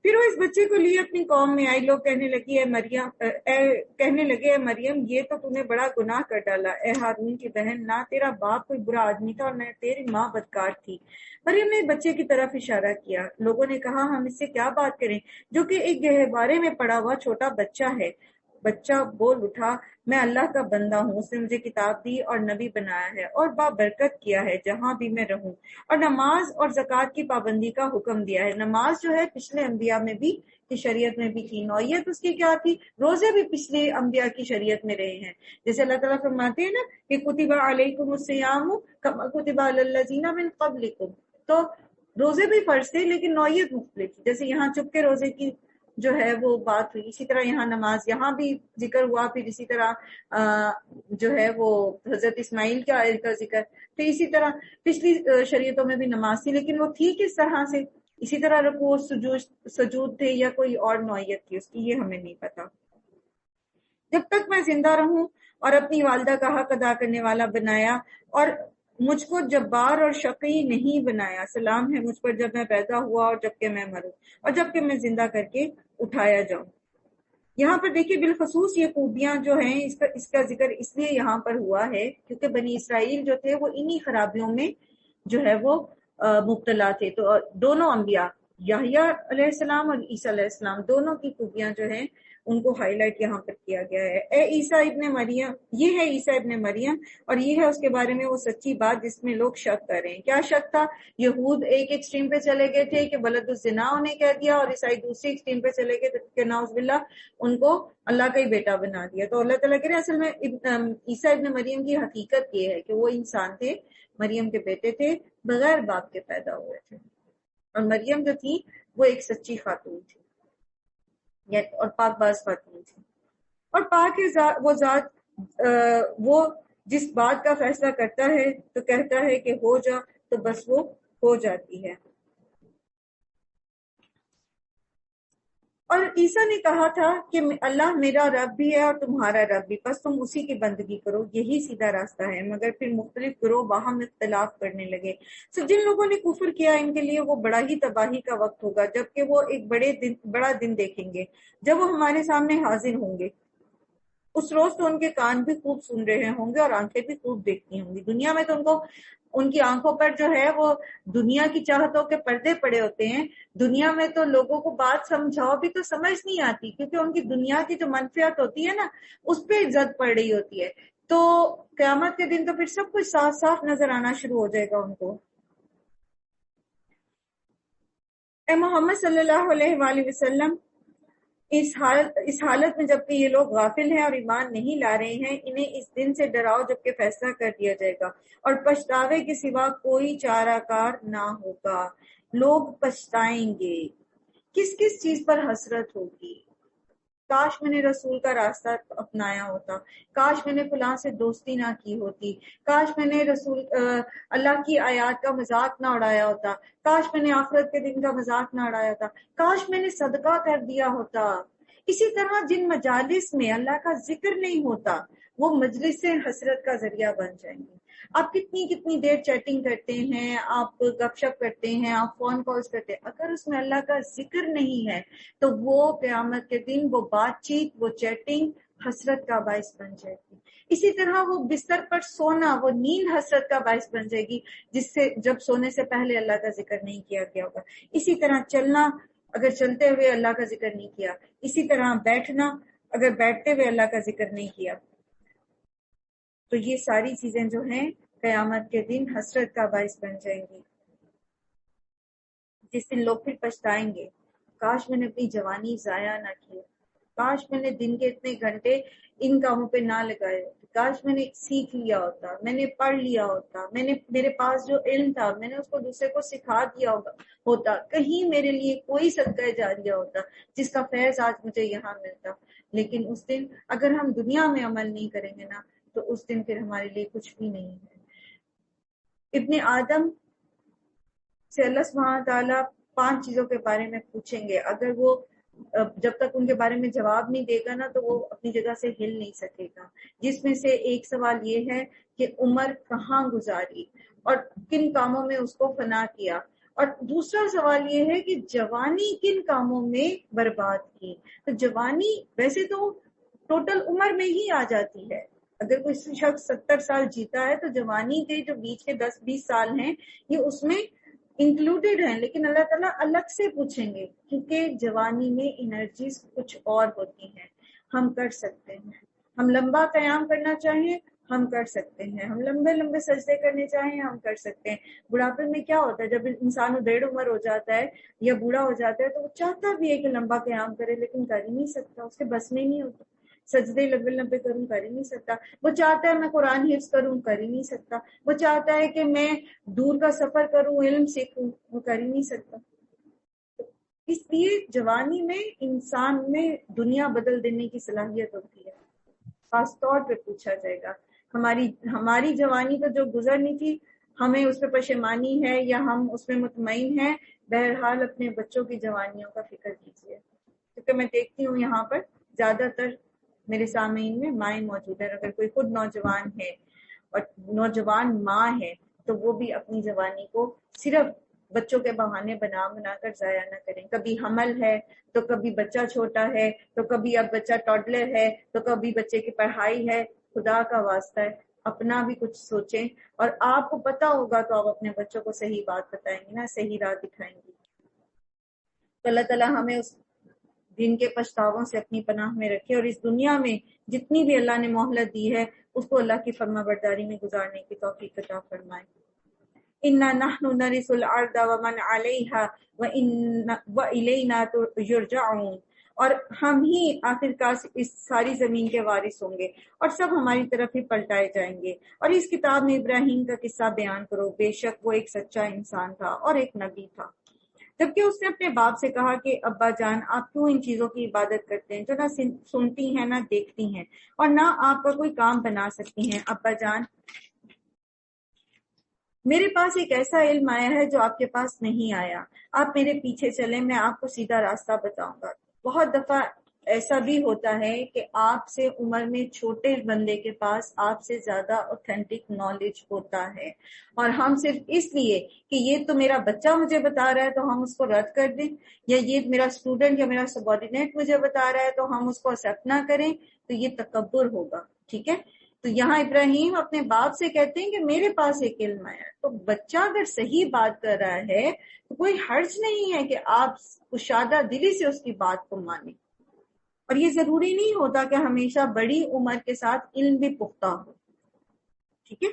پھر وہ اس بچے کو لیے اپنی قوم میں آئی. لوگ کہنے لگے اے مریم یہ تو نے بڑا گناہ کر ڈالا. اے ہارون کی بہن، نہ تیرا باپ کوئی برا آدمی تھا اور نہ تیری ماں بدکار تھی. مریم نے بچے کی طرف اشارہ کیا. لوگوں نے کہا ہم اس سے کیا بات کریں جو کہ ایک گہوارے میں پڑا ہوا چھوٹا بچہ ہے. بچہ بول اٹھا میں اللہ کا بندہ ہوں، اس نے مجھے کتاب دی اور نبی بنایا ہے اور بابرکت کیا ہے جہاں بھی میں رہوں، اور نماز اور زکوٰۃ کی پابندی کا حکم دیا ہے. نماز جو ہے پچھلے انبیاء میں بھی کی شریعت میں بھی تھی. نوعیت اس کی کیا تھی؟ روزے بھی پچھلے انبیاء کی شریعت میں رہے ہیں. جیسے اللہ تعالیٰ فرماتے ہیں نا کہ کتب علیکم الصیام کما کتب علی الذین من قبلکم، تو روزے بھی فرض تھے لیکن نوعیت مختلف تھی. جیسے یہاں چپ کے روزے کی جو ہے وہ بات ہوئی، اسی طرح یہاں نماز یہاں بھی ذکر ہوا. پھر اسی طرح جو ہے وہ حضرت اسماعیل کا ذکر. تو اسی طرح پچھلی شریعتوں میں بھی نماز تھی لیکن وہ تھی کس طرح سے. اسی طرح رکوع سجود تھے یا کوئی اور نوعیت تھی اس کی، یہ ہمیں نہیں پتا. جب تک میں زندہ رہوں اور اپنی والدہ کا حق ادا کرنے والا بنایا اور مجھ کو جبار اور شقی نہیں بنایا. سلام ہے مجھ پر جب میں پیدا ہوا اور جب کہ میں مروں اور جب کہ میں زندہ کر کے اٹھایا جاؤں. یہاں پر دیکھیے بالخصوص یہ خوبیاں جو ہیں اس کا ذکر اس لیے یہاں پر ہوا ہے کیونکہ بنی اسرائیل جو تھے وہ انہی خرابیوں میں جو ہے وہ مبتلا تھے. تو دونوں انبیاء یحییٰ علیہ السلام اور عیسیٰ علیہ السلام دونوں کی خوبیاں جو ہیں ان کو ہائی لائٹ یہاں پر کیا گیا ہے. اے عیسیٰ ابن مریم، یہ ہے عیسیٰ ابن مریم اور یہ ہے اس کے بارے میں وہ سچی بات جس میں لوگ شک کر رہے ہیں. کیا شک تھا؟ یہود ایک ایکسٹریم پہ چلے گئے تھے کہ ولد الزنا انہیں کہہ دیا، اور عیسائی دوسری ایکسٹریم پہ چلے گئے کہ نعوذ باللہ ان کو اللہ کا ہی بیٹا بنا دیا. تو اللہ تعالیٰ کہہ رہے ہیں اصل میں عیسیٰ ابن مریم کی حقیقت یہ ہے کہ وہ انسان تھے، مریم کے بیٹے تھے، بغیر باپ کے پیدا ہوئے تھے. اور مریم جو تھی وہ ایک سچی خاتون تھی اور پاک باز خاتون تھی. اور پاک وہ ذات وہ جس بات کا فیصلہ کرتا ہے تو کہتا ہے کہ ہو جا تو بس وہ ہو جاتی ہے. اور عیسیٰ نے کہا تھا کہ اللہ میرا رب بھی ہے اور تمہارا رب بھی، بس تم اسی کی بندگی کرو، یہی سیدھا راستہ ہے. مگر پھر مختلف گروہ باہم اختلاف کرنے لگے. جن لوگوں نے کفر کیا ان کے لیے وہ بڑا ہی تباہی کا وقت ہوگا، جبکہ وہ ایک بڑا دن دیکھیں گے جب وہ ہمارے سامنے حاضر ہوں گے. اس روز تو ان کے کان بھی خوب سن رہے ہوں گے اور آنکھیں بھی خوب دیکھتی ہوں گی. دنیا میں تو ان کی آنکھوں پر جو ہے وہ دنیا کی چاہتوں کے پردے پڑے ہوتے ہیں. دنیا میں تو لوگوں کو بات سمجھاؤ بھی تو سمجھ نہیں آتی کیونکہ ان کی دنیا کی جو منفیات ہوتی ہے نا اس پہ زد پڑ رہی ہوتی ہے. تو قیامت کے دن تو پھر سب کچھ صاف صاف نظر آنا شروع ہو جائے گا ان کو. اے محمد صلی اللہ علیہ وآلہ وسلم، اس حالت میں جبکہ یہ لوگ غافل ہیں اور ایمان نہیں لا رہے ہیں، انہیں اس دن سے ڈراؤ جبکہ فیصلہ کر دیا جائے گا اور پچھتاوے کے سوا کوئی چارہ کار نہ ہوگا. لوگ پچھتائیں گے. کس کس چیز پر حسرت ہوگی؟ کاش میں نے رسول کا راستہ اپنایا ہوتا، کاش میں نے فلاں سے دوستی نہ کی ہوتی، کاش میں نے اللہ کی آیات کا مذاق نہ اڑایا ہوتا، کاش میں نے آخرت کے دن کا مذاق نہ اڑایا ہوتا، کاش میں نے صدقہ کر دیا ہوتا. اسی طرح جن مجالس میں اللہ کا ذکر نہیں ہوتا وہ مجلس سے حسرت کا ذریعہ بن جائیں گے. آپ کتنی دیر چیٹنگ کرتے ہیں، آپ گپ شپ کرتے ہیں، آپ فون کالز کرتے ہیں، اگر اس میں اللہ کا ذکر نہیں ہے تو وہ قیامت کے دن وہ بات چیت، وہ چیٹنگ حسرت کا باعث بن جائے گی. اسی طرح وہ بستر پر سونا، وہ نیند حسرت کا باعث بن جائے گی جس سے جب سونے سے پہلے اللہ کا ذکر نہیں کیا گیا ہوگا. اسی طرح چلنا، اگر چلتے ہوئے اللہ کا ذکر نہیں کیا. اسی طرح بیٹھنا، اگر بیٹھتے ہوئے اللہ کا ذکر نہیں کیا. تو یہ ساری چیزیں جو ہیں قیامت کے دن حسرت کا باعث بن جائیں گی، جس دن لوگ پھر پچھتائیں گے. کاش میں نے اپنی جوانی ضائع نہ کی، کاش میں نے دن کے اتنے گھنٹے ان کاموں پہ نہ لگائے ہوتے، کاش میں نے سیکھ لیا ہوتا، میں نے پڑھ لیا ہوتا، میرے پاس جو علم تھا میں نے اس کو دوسرے کو سکھا دیا ہوتا، کہیں میرے لیے کوئی صدقہ جاریہ ہوتا جس کا فیض آج مجھے یہاں ملتا. لیکن اس دن اگر ہم دنیا میں عمل نہیں کریں گے نا تو اس دن پھر ہمارے لیے کچھ بھی نہیں ہے. ابن آدم سے اللہ سبحانہ تعالیٰ 5 چیزوں کے بارے میں پوچھیں گے. اگر وہ جب تک ان کے بارے میں جواب نہیں دے گا نا تو وہ اپنی جگہ سے ہل نہیں سکے گا. جس میں سے ایک سوال یہ ہے کہ عمر کہاں گزاری اور کن کاموں میں اس کو فنا کیا. اور دوسرا سوال یہ ہے کہ جوانی کن کاموں میں برباد کی. تو جوانی ویسے تو ٹوٹل عمر میں ہی آ جاتی ہے. اگر کوئی شخص 70 سال جیتا ہے تو جوانی کے جو بیچ کے 10-20 سال ہیں یہ اس میں انکلوڈیڈ ہیں، لیکن اللہ تعالیٰ الگ سے پوچھیں گے کیونکہ جوانی میں انرجیز کچھ اور ہوتی ہیں. ہم کر سکتے ہیں، ہم لمبا قیام کرنا چاہیں ہم کر سکتے ہیں، ہم لمبے لمبے سجدے کرنے چاہیں ہم کر سکتے ہیں. بڑھاپے میں کیا ہوتا ہے، جب انسان ڈیڑھ عمر ہو جاتا ہے یا بوڑھا ہو جاتا ہے تو وہ چاہتا بھی ہے کہ لمبا قیام کرے، لیکن کر ہی نہیں سکتا، اس کے بس میں نہیں ہوتا. سجدے لمبے لمبے کروں، کر ہی نہیں سکتا. وہ چاہتا ہے میں قرآن حفظ کروں، کر ہی نہیں سکتا. وہ چاہتا ہے کہ میں دور کا سفر کروں، علم سیکھوں، وہ کر ہی نہیں سکتا. اس لیے جوانی میں انسان میں دنیا بدل دینے کی صلاحیت ہوتی ہے. خاص طور پہ پوچھا جائے گا ہماری جوانی تو جو گزرنی تھی ہمیں اس پہ پشیمانی ہے یا ہم اس میں مطمئن ہیں. بہرحال اپنے بچوں کی جوانیوں کا فکر کیجیے، کیونکہ میں دیکھتی ہوں یہاں پر زیادہ تر میرے سامعین میں مائیں موجود ہیں. اگر کوئی خود نوجوان ہے اور نوجوان ماں ہے تو وہ بھی اپنی جوانی کو صرف بچوں کے بہانے بنا بنا کر ضائع نہ کریں. کبھی حمل ہے تو کبھی بچہ چھوٹا ہے تو کبھی اب بچہ ٹاڈلر ہے تو کبھی بچے کی پڑھائی ہے. خدا کا واسطہ ہے اپنا بھی کچھ سوچیں، اور آپ کو پتا ہوگا تو آپ اپنے بچوں کو صحیح بات بتائیں گے نا، صحیح راہ دکھائیں گے. تو اللہ تعالیٰ ہمیں اس دن کے پچھتاووں سے اپنی پناہ میں رکھے، اور اس دنیا میں جتنی بھی اللہ نے مہلت دی ہے اس کو اللہ کی فرما برداری میں گزارنے کی توفیق عطا فرمائے. اِنَّا نَحْنُ نَرِثُ الْأَرْضَ وَمَنْ عَلَيْهَا وَإِلَيْنَا يُرْجَعُونَ. اور ہم ہی آخرکار اس ساری زمین کے وارث ہوں گے اور سب ہماری طرف ہی پلٹائے جائیں گے. اور اس کتاب میں ابراہیم کا قصہ بیان کرو، بے شک وہ ایک سچا انسان تھا اور ایک نبی تھا. جبکہ اس نے اپنے باپ سے کہا کہ ابا جان آپ کیوں ان چیزوں کی عبادت کرتے ہیں جو نہ سنتی ہیں نہ دیکھتی ہیں اور نہ آپ کا کوئی کام بنا سکتی ہیں. ابا جان میرے پاس ایک ایسا علم آیا ہے جو آپ کے پاس نہیں آیا، آپ میرے پیچھے چلیں، میں آپ کو سیدھا راستہ بتاؤں گا. بہت دفعہ ایسا بھی ہوتا ہے کہ آپ سے عمر میں چھوٹے بندے کے پاس آپ سے زیادہ اوتھینٹک نالج ہوتا ہے، اور ہم صرف اس لیے کہ یہ تو میرا بچہ مجھے بتا رہا ہے تو ہم اس کو رد کر دیں، یا یہ میرا اسٹوڈنٹ یا میرا سبارڈینیٹ مجھے بتا رہا ہے تو ہم اس کو ایکسپٹ نہ کریں، تو یہ تکبر ہوگا. ٹھیک ہے، تو یہاں ابراہیم اپنے باپ سے کہتے ہیں کہ میرے پاس ایک علم آیا. تو بچہ اگر صحیح بات کر رہا ہے تو کوئی حرج نہیں ہے کہ آپ کشادہ دلی سے اس کی بات کو مانیں. اور یہ ضروری نہیں ہوتا کہ ہمیشہ بڑی عمر کے ساتھ علم بھی پختہ ہو. ٹھیک ہے،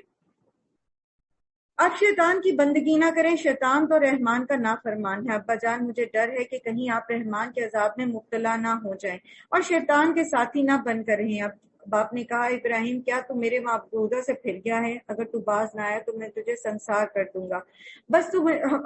آپ شیطان کی بندگی نہ کریں، شیطان تو رحمان کا نافرمان ہے. ابا جان مجھے ڈر ہے کہ کہیں آپ رحمان کے عذاب میں مبتلا نہ ہو جائیں اور شیطان کے ساتھی نہ بن کر رہیں. اب باپ نے کہا ابراہیم کیا تو میرے معبودہ سے پھر گیا ہے؟ اگر تو باز نہ آیا تو میں تجھے سنسار کر دوں گا، بس تو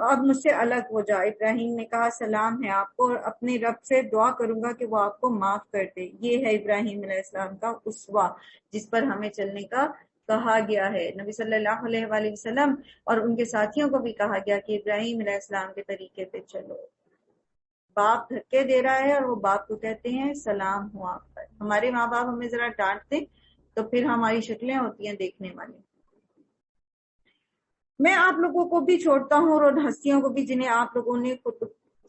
اب مجھ سے الگ ہو جا. ابراہیم نے کہا سلام ہے آپ کو، اور اپنے رب سے دعا کروں گا کہ وہ آپ کو معاف کر دے. یہ ہے ابراہیم علیہ السلام کا اسوہ جس پر ہمیں چلنے کا کہا گیا ہے. نبی صلی اللہ علیہ وآلہ وسلم اور ان کے ساتھیوں کو بھی کہا گیا کہ ابراہیم علیہ السلام کے طریقے پہ چلو. باپ دھکے دے رہا ہے اور وہ باپ کو کہتے ہیں سلام ہو آپ پر. ہمارے ماں باپ ہمیں ذرا ڈانٹتے تو پھر ہماری شکلیں ہوتی ہیں دیکھنے والی. میں آپ لوگوں کو بھی چھوڑتا ہوں اور ان ہستیوں کو بھی جنہیں آپ لوگوں نے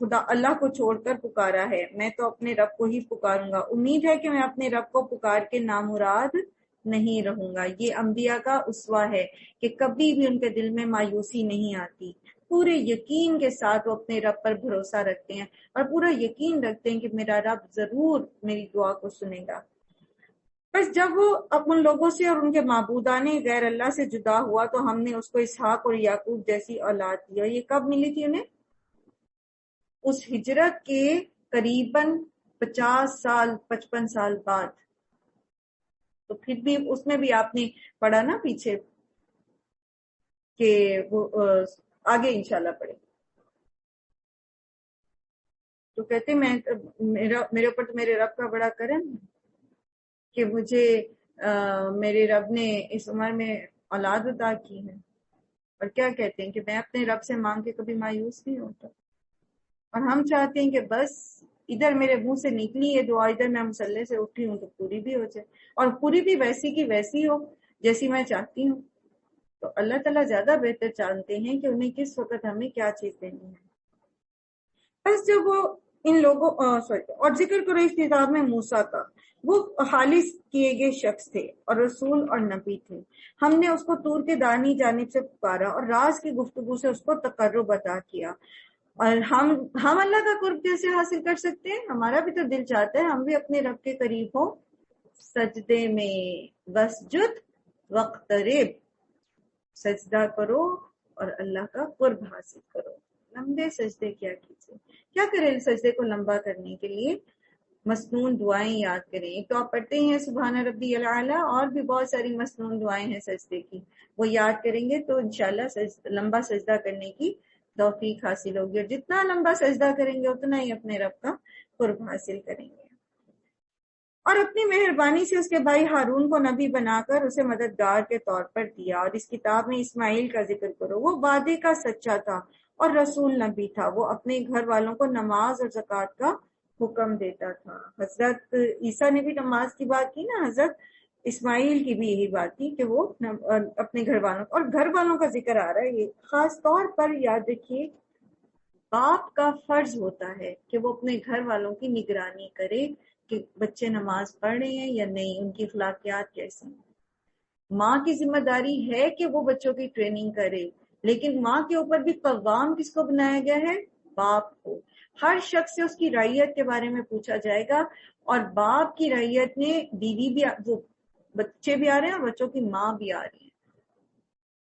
خدا اللہ کو چھوڑ کر پکارا ہے. میں تو اپنے رب کو ہی پکاروں گا، امید ہے کہ میں اپنے رب کو پکار کے نامراد نہیں رہوں گا. یہ انبیاء کا اسوہ ہے کہ کبھی بھی ان کے دل میں مایوسی نہیں آتی، پورے یقین کے ساتھ وہ اپنے رب پر بھروسہ رکھتے ہیں اور پورا یقین رکھتے ہیں کہ میرا رب ضرور میری دعا کو سنے گا. بس جب وہ ان لوگوں سے اور ان کے معبودان غیر اللہ سے جدا ہوا تو ہم نے اس کو اسحاق اور یعقوب جیسی اولاد دی. اور یہ کب ملی تھی انہیں؟ اس ہجرت کے قریباً 50 سال 55 سال بعد. تو پھر بھی اس میں بھی آپ نے پڑھا نا پیچھے کہ وہ آگے انشاءاللہ پڑھے. تو کہتے میرے اوپر تو میرے رب کا بڑا کرم کہ مجھے میرے رب نے اس عمر میں اولاد عطا کی ہے. اور کیا کہتے ہیں کہ میں اپنے رب سے مانگ کے کبھی مایوس نہیں ہوتا. اور ہم چاہتے ہیں کہ بس ادھر میرے منہ سے نکلی ہے دعا، ادھر میں مصلے سے اٹھی ہوں تو پوری بھی ہو جائے، اور پوری بھی ویسی کی ویسی ہو جیسی میں چاہتی ہوں. تو اللہ تعالیٰ زیادہ بہتر جانتے ہیں کہ انہیں کس وقت ہمیں کیا چیز دینی ہے۔ بس جب وہ ان لوگوں اور ذکر کرو اس کتاب میں موسیٰ کا، وہ خالص کیے گئے شخص تھے اور رسول اور نبی تھے۔ ہم نے اس کو طور کے دانی جانب سے پکارا اور راز کی گفتگو سے اس کو تقرب عطا کیا۔ اور ہم اللہ کا قرب کیسے حاصل کر سکتے ہیں؟ ہمارا بھی تو دل چاہتا ہے ہم بھی اپنے رب کے قریب ہوں، سجدے میں وسجد وقترب، سجدہ کرو اور اللہ کا قرب حاصل کرو، لمبے سجدے کیا کیجیے۔ کیا کریں سجدے کو لمبا کرنے کے لیے؟ مسنون دعائیں یاد کریں۔ ایک تو آپ پڑھتے ہیں سبحان ربی الاعلیٰ، اور بھی بہت ساری مسنون دعائیں ہیں سجدے کی، وہ یاد کریں گے تو انشاءاللہ لمبا سجدہ کرنے کی توفیق حاصل ہوگی، اور جتنا لمبا سجدہ کریں گے اتنا ہی اپنے رب کا قرب حاصل کریں گے۔ اور اپنی مہربانی سے اس کے بھائی ہارون کو نبی بنا کر اسے مددگار کے طور پر دیا۔ اور اس کتاب میں اسماعیل کا ذکر کرو، وہ وعدے کا سچا تھا اور رسول نبی تھا، وہ اپنے گھر والوں کو نماز اور زکوٰۃ کا حکم دیتا تھا۔ حضرت عیسیٰ نے بھی نماز کی بات کی نا، حضرت اسماعیل کی بھی یہی بات تھی کہ وہ اپنے گھر والوں، اور گھر والوں کا ذکر آ رہا ہے، یہ خاص طور پر یاد رکھیے باپ کا فرض ہوتا ہے کہ وہ اپنے گھر والوں کی نگرانی کرے کہ بچے نماز پڑھ رہے ہیں یا نہیں، ان کی اخلاقیات کیسی ہیں۔ ماں کی ذمہ داری ہے کہ وہ بچوں کی ٹریننگ کرے، لیکن ماں کے اوپر بھی قوام کس کو بنایا گیا ہے؟ باپ کو۔ ہر شخص سے اس کی رعیت کے بارے میں پوچھا جائے گا، اور باپ کی رعیت میں بیوی بھی، وہ بچے بھی آ رہے ہیں اور بچوں کی ماں بھی آ رہی ہے،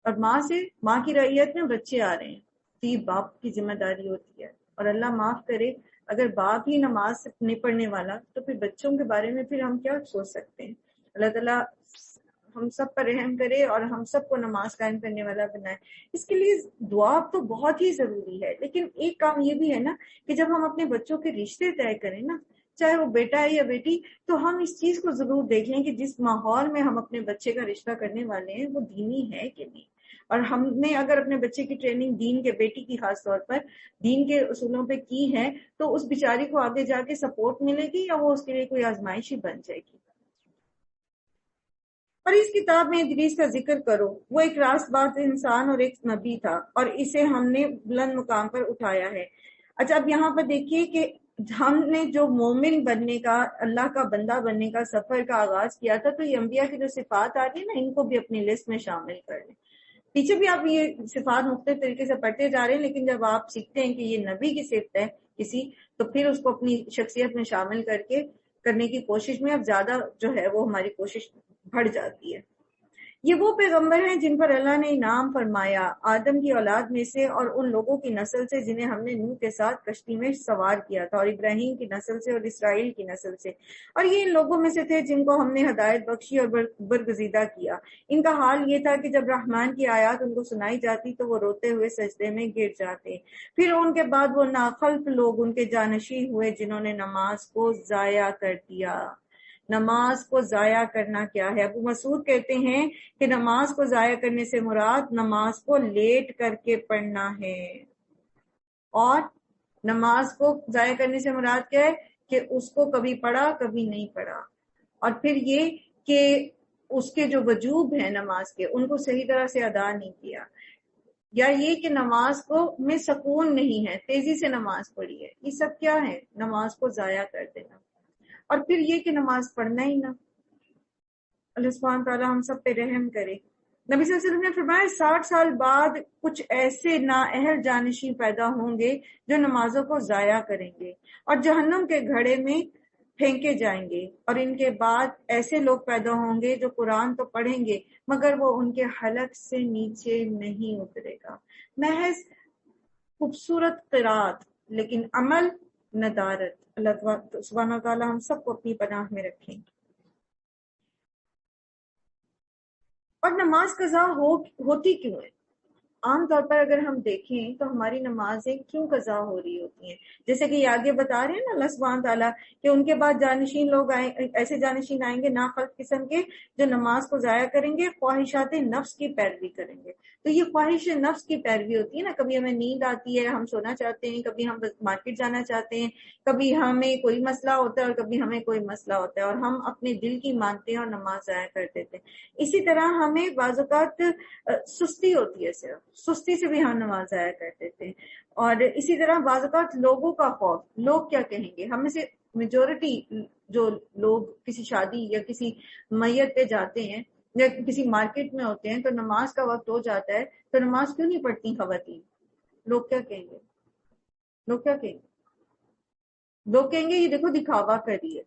اور ماں کی رعیت میں بچے آ رہے ہیں، تو یہ باپ کی ذمہ داری ہوتی ہے۔ اور اللہ معاف کرے اگر باپ ہی نماز نہیں پڑھنے والا تو پھر بچوں کے بارے میں پھر ہم کیا سوچ سکتے ہیں؟ اللہ تعالیٰ ہم سب پر رحم کرے اور ہم سب کو نماز قائم کرنے والا بنائے۔ اس کے لیے دعا تو بہت ہی ضروری ہے، لیکن ایک کام یہ بھی ہے نا کہ جب ہم اپنے بچوں کے رشتے طے کریں نا، چاہے وہ بیٹا ہے یا بیٹی، تو ہم اس چیز کو ضرور دیکھ لیں کہ جس ماحول میں ہم اپنے بچے کا رشتہ کرنے والے ہیں وہ دینی ہے کہ نہیں۔ اور ہم نے اگر اپنے بچے کی ٹریننگ دین کے، بیٹی کی خاص طور پر دین کے اصولوں پہ کی ہے تو اس بیچاری کو آگے جا کے سپورٹ ملے گی یا وہ اس کے لیے کوئی آزمائش ہی بن جائے گی۔ اور اس کتاب میں ادریس کا ذکر کرو، وہ ایک راست باز انسان اور ایک نبی تھا، اور اسے ہم نے بلند مقام پر اٹھایا ہے۔ اچھا اب یہاں پر دیکھیے کہ ہم نے جو مومن بننے کا، اللہ کا بندہ بننے کا سفر کا آغاز کیا تھا، تو یہ انبیاء کی جو صفات آ رہی ہے نا، ان کو بھی اپنی لسٹ میں شامل کر لیں۔ پیچھے بھی آپ یہ صفات مختلف طریقے سے پڑھتے جا رہے ہیں، لیکن جب آپ سیکھتے ہیں کہ یہ نبی کی صفت ہے کسی، تو پھر اس کو اپنی شخصیت میں شامل کر کے کرنے کی کوشش میں اب زیادہ جو ہے وہ ہماری کوشش بڑھ جاتی ہے۔ یہ وہ پیغمبر ہیں جن پر اللہ نے انعام فرمایا، آدم کی اولاد میں سے اور ان لوگوں کی نسل سے جنہیں ہم نے نوح کے ساتھ کشتی میں سوار کیا تھا، اور ابراہیم کی نسل سے اور اسرائیل کی نسل سے، اور یہ ان لوگوں میں سے تھے جن کو ہم نے ہدایت بخشی اور برگزیدہ کیا۔ ان کا حال یہ تھا کہ جب رحمان کی آیات ان کو سنائی جاتی تو وہ روتے ہوئے سجدے میں گر جاتے، پھر ان کے بعد وہ ناخلف لوگ ان کے جانشین ہوئے جنہوں نے نماز کو ضائع کر دیا۔ نماز کو ضائع کرنا کیا ہے؟ ابو مسعود کہتے ہیں کہ نماز کو ضائع کرنے سے مراد نماز کو لیٹ کر کے پڑھنا ہے، اور نماز کو ضائع کرنے سے مراد کیا ہے کہ اس کو کبھی پڑھا کبھی نہیں پڑھا، اور پھر یہ کہ اس کے جو وجوب ہیں نماز کے ان کو صحیح طرح سے ادا نہیں کیا، یا یہ کہ نماز کو میں سکون نہیں ہے، تیزی سے نماز پڑھی ہے، یہ سب کیا ہے؟ نماز کو ضائع کر دینا۔ اور پھر یہ کہ نماز پڑھنا ہی نہ۔ اللہ سبحانہ تعالیٰ ہم سب پہ رحم کرے۔ نبی صلی اللہ علیہ وسلم نے فرمایا 60 سال بعد کچھ ایسے نااہل جانشین پیدا ہوں گے جو نمازوں کو ضائع کریں گے اور جہنم کے گھڑے میں پھینکے جائیں گے، اور ان کے بعد ایسے لوگ پیدا ہوں گے جو قرآن تو پڑھیں گے مگر وہ ان کے حلق سے نیچے نہیں اترے گا، محض خوبصورت قرات لیکن عمل ندارت۔ اللہ سبحانہ تعالیٰ ہم سب کو اپنی پناہ میں رکھیں۔ اور نماز قضا ہوتی کیوں ہے؟ عام طور پر اگر ہم دیکھیں تو ہماری نمازیں کیوں قضا ہو رہی ہوتی ہیں؟ جیسے کہ یہ آگے بتا رہے ہیں نا اللہ سبحانہ تعالیٰ کہ ان کے بعد جانشین لوگ آئیں، ایسے جانشین آئیں گے ناخلف قسم کے، جو نماز کو ضائع کریں گے، خواہشات نفس کی پیروی کریں گے۔ تو یہ خواہش نفس کی پیروی ہوتی ہے نا، کبھی ہمیں نیند آتی ہے، ہم سونا چاہتے ہیں، کبھی ہم مارکیٹ جانا چاہتے ہیں، کبھی ہمیں کوئی مسئلہ ہوتا ہے اور کبھی ہمیں کوئی مسئلہ ہوتا ہے، اور ہم اپنے دل کی مانتے ہیں اور نماز ضائع کر دیتے ہیں۔ اسی طرح ہمیں بعض اوقات سستی ہوتی ہے، صرف سستی سے بھی ہم نماز ضائع کر دیتے ہیں۔ اور اسی طرح بعض اوقات لوگوں کا خوف، لوگ کیا کہیں گے، ہم میں سے میجورٹی جو لوگ کسی شادی یا کسی میت پہ جاتے ہیں یا کسی مارکیٹ میں ہوتے ہیں تو نماز کا وقت ہو جاتا ہے تو نماز کیوں نہیں پڑھتی خواتین؟ لوگ کیا کہیں گے؟ لوگ کیا کہیں گے؟ لوگ کہیں گے یہ دیکھو دکھاوا کر رہی ہے۔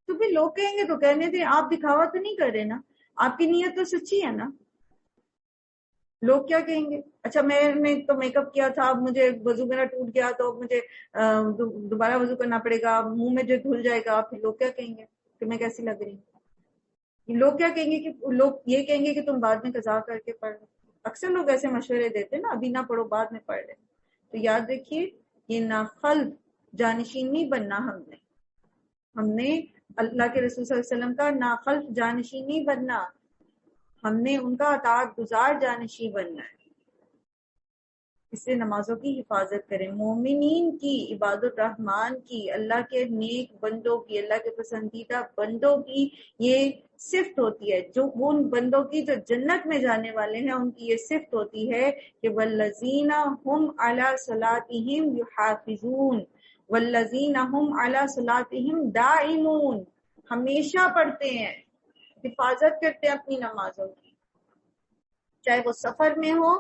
تو پھر لوگ کہیں گے تو کہنے دیں، آپ دکھاوا تو نہیں کر رہے نا، آپ کی نیت تو سچی ہے نا۔ لوگ کیا کہیں گے؟ اچھا میں نے تو میک اپ کیا تھا، اب مجھے وضو میرا ٹوٹ گیا تو اب مجھے دوبارہ وضو کرنا پڑے گا، منہ میں جو دھل جائے گا، پھر لوگ کیا کہیں گے کہ میں کیسی لگ رہی ہوں؟ لوگ کیا کہیں گے کہ لوگ یہ کہیں گے کہ تم بعد میں قضا کر کے پڑھ لو۔ اکثر لوگ ایسے مشورے دیتے ہیں نا، ابھی نہ پڑھو بعد میں پڑھ لیں۔ تو یاد رکھیے یہ ناخلف جانشین نہیں بننا، ہم نے اللہ کے رسول صلی اللہ علیہ وسلم کا ناخلف جانشین نہیں بننا، ہم نے ان کا اطاعت گزار جانشین بننا ہے۔ اس سے نمازوں کی حفاظت کریں، مومنین کی، عباد الرحمان کی، اللہ کے نیک بندوں کی، اللہ کے پسندیدہ بندوں کی یہ صفت ہوتی ہے، جو ان بندوں کی جو جنت میں جانے والے ہیں ان کی یہ صفت ہوتی ہے کہ والذین هم علی صلاتہم یحافظون، والذین هم علی صلاتہم دائمون، ہمیشہ پڑھتے ہیں، حفاظت کرتے ہیں اپنی نمازوں کی، چاہے وہ سفر میں ہو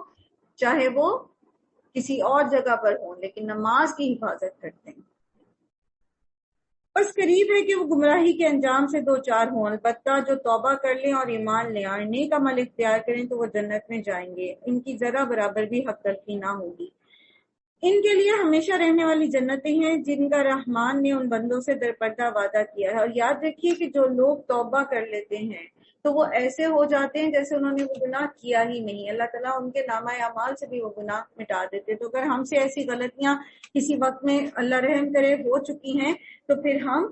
چاہے وہ کسی اور جگہ پر ہوں، لیکن نماز کی حفاظت کرتے ہیں۔ بس قریب ہے کہ وہ گمراہی کے انجام سے دو چار ہوں، البتہ جو توبہ کر لیں اور ایمان لے اور نیک عمل اختیار کریں تو وہ جنت میں جائیں گے، ان کی ذرہ برابر بھی حق تلفی نہ ہوگی۔ ان کے لیے ہمیشہ رہنے والی جنتیں ہیں جن کا رحمان نے ان بندوں سے درپردہ وعدہ کیا ہے۔ اور یاد رکھیے کہ جو لوگ توبہ کر لیتے ہیں تو وہ ایسے ہو جاتے ہیں جیسے انہوں نے وہ گناہ کیا ہی نہیں، اللہ تعالیٰ ان کے نامہ اعمال سے بھی وہ گناہ مٹا دیتے۔ تو اگر ہم سے ایسی غلطیاں کسی وقت میں اللہ رحم کرے ہو چکی ہیں تو پھر ہم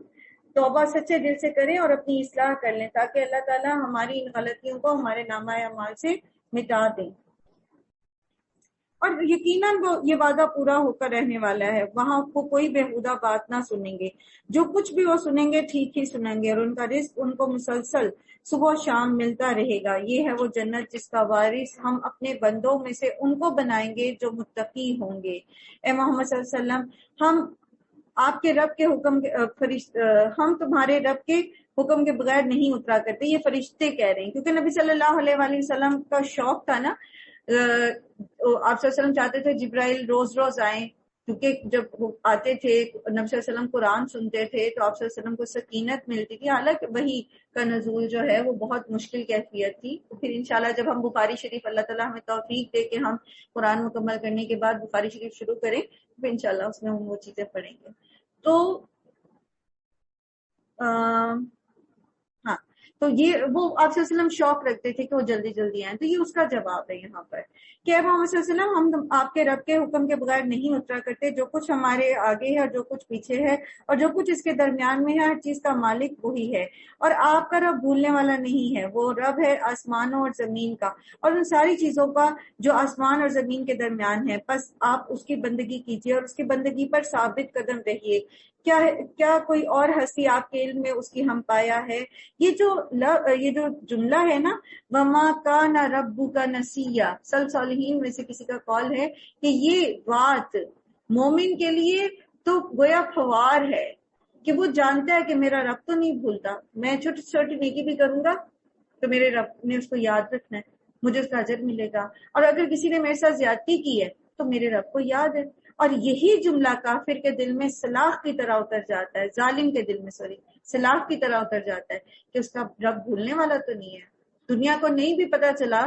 توبہ سچے دل سے کریں اور اپنی اصلاح کر لیں تاکہ اللہ تعالیٰ ہماری ان غلطیوں کو ہمارے نامہ اعمال سے مٹا دیں۔ اور یقیناً وہ یہ وعدہ پورا ہو کر رہنے والا ہے، وہاں کو کوئی بےہودہ بات نہ سنیں گے، جو کچھ بھی وہ سنیں گے ٹھیک ہی سنیں گے، اور ان کا رزق ان کو مسلسل صبح و شام ملتا رہے گا۔ یہ ہے وہ جنت جس کا وارث ہم اپنے بندوں میں سے ان کو بنائیں گے جو متقی ہوں گے۔ اے محمد صلی اللہ علیہ وسلم، ہم آپ کے رب کے حکم ہم تمہارے رب کے حکم کے بغیر نہیں اترا کرتے، یہ فرشتے کہہ رہے ہیں، کیونکہ نبی صلی اللہ علیہ وآلہ وسلم کا شوق تھا نا، آپ صلی اللہ علیہ وسلم چاہتے تھے جبرائیل روز روز آئیں، کیونکہ جب وہ آتے تھے نبی صلی اللہ علیہ وسلم قرآن سنتے تھے تو آپ صلی اللہ علیہ وسلم کو سکینت ملتی تھی، حالانکہ وحی کا نزول جو ہے وہ بہت مشکل کیفیت تھی۔ تو پھر انشاءاللہ جب ہم بخاری شریف، اللہ تعالیٰ ہمیں توفیق دے کہ ہم قرآن مکمل کرنے کے بعد بخاری شریف شروع کریں، پھر انشاءاللہ اس میں ہم وہ چیزیں پڑھیں گے۔ تو ہاں، تو یہ وہ آپ صلی اللہ علیہ وسلم شوق رکھتے تھے کہ وہ جلدی جلدی آئیں، تو یہ اس کا جواب ہے یہاں پر کہ اے محمد صلی اللہ علیہ وسلم، ہم آپ کے رب کے حکم کے بغیر نہیں اترا کرتے، جو کچھ ہمارے آگے ہے اور جو کچھ پیچھے ہے اور جو کچھ اس کے درمیان میں ہے، ہر چیز کا مالک وہی ہے، اور آپ کا رب بھولنے والا نہیں ہے، وہ رب ہے آسمانوں اور زمین کا اور ان ساری چیزوں کا جو آسمان اور زمین کے درمیان ہے، بس آپ اس کی بندگی کیجیے اور اس کی بندگی پر ثابت قدم رہیے۔ کیا کوئی اور ہستی آپ کے علم میں اس کی ہم پایا ہے؟ یہ جو جملہ ہے نا، وَمَا كَانَ رَبُّكَ نَسِيًّا، سلف صالحین میں سے کسی کا قول ہے کہ یہ بات مومن کے لیے تو گویا فوار ہے کہ وہ جانتا ہے کہ میرا رب تو نہیں بھولتا، میں چھوٹی چھوٹی نیکی بھی کروں گا تو میرے رب نے اس کو یاد رکھنا ہے، مجھے اس کا اجر ملے گا، اور اگر کسی نے میرے ساتھ زیادتی کی ہے تو میرے رب کو یاد ہے۔ اور یہی جملہ کافر کے دل میں سلاخ کی طرح اتر جاتا ہے، ظالم کے دل میں سلاخ کی طرح اتر جاتا ہے کہ اس کا رب بھولنے والا تو نہیں ہے، دنیا کو نہیں بھی پتا چلا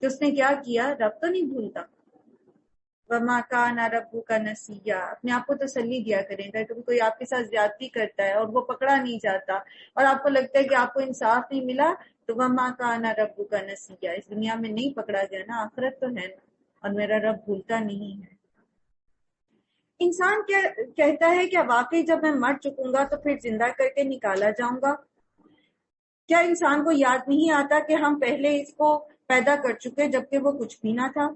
کہ اس نے کیا کیا، رب تو نہیں بھولتا۔ وَمَا كَانَ رَبُّكَ نَسِيًّا، اپنے آپ کو تسلی دیا کریں، اگر کبھی کوئی آپ کے ساتھ زیادتی کرتا ہے اور وہ پکڑا نہیں جاتا اور آپ کو لگتا ہے کہ آپ کو انصاف نہیں ملا، تو وَمَا كَانَ رَبُّكَ نَسِيًّا، اس دنیا میں نہیں پکڑا گیا نا، آخرت تو ہے نا۔ اور میرا رب بھولتا نہیں ہے۔ انسان کیا کہتا ہے کہ واقعی جب میں مر چکوں گا تو پھر زندہ کر کے نکالا جاؤں گا؟ کیا انسان کو یاد نہیں آتا کہ ہم پہلے اس کو پیدا کر چکے جبکہ وہ کچھ بھی نہ تھا؟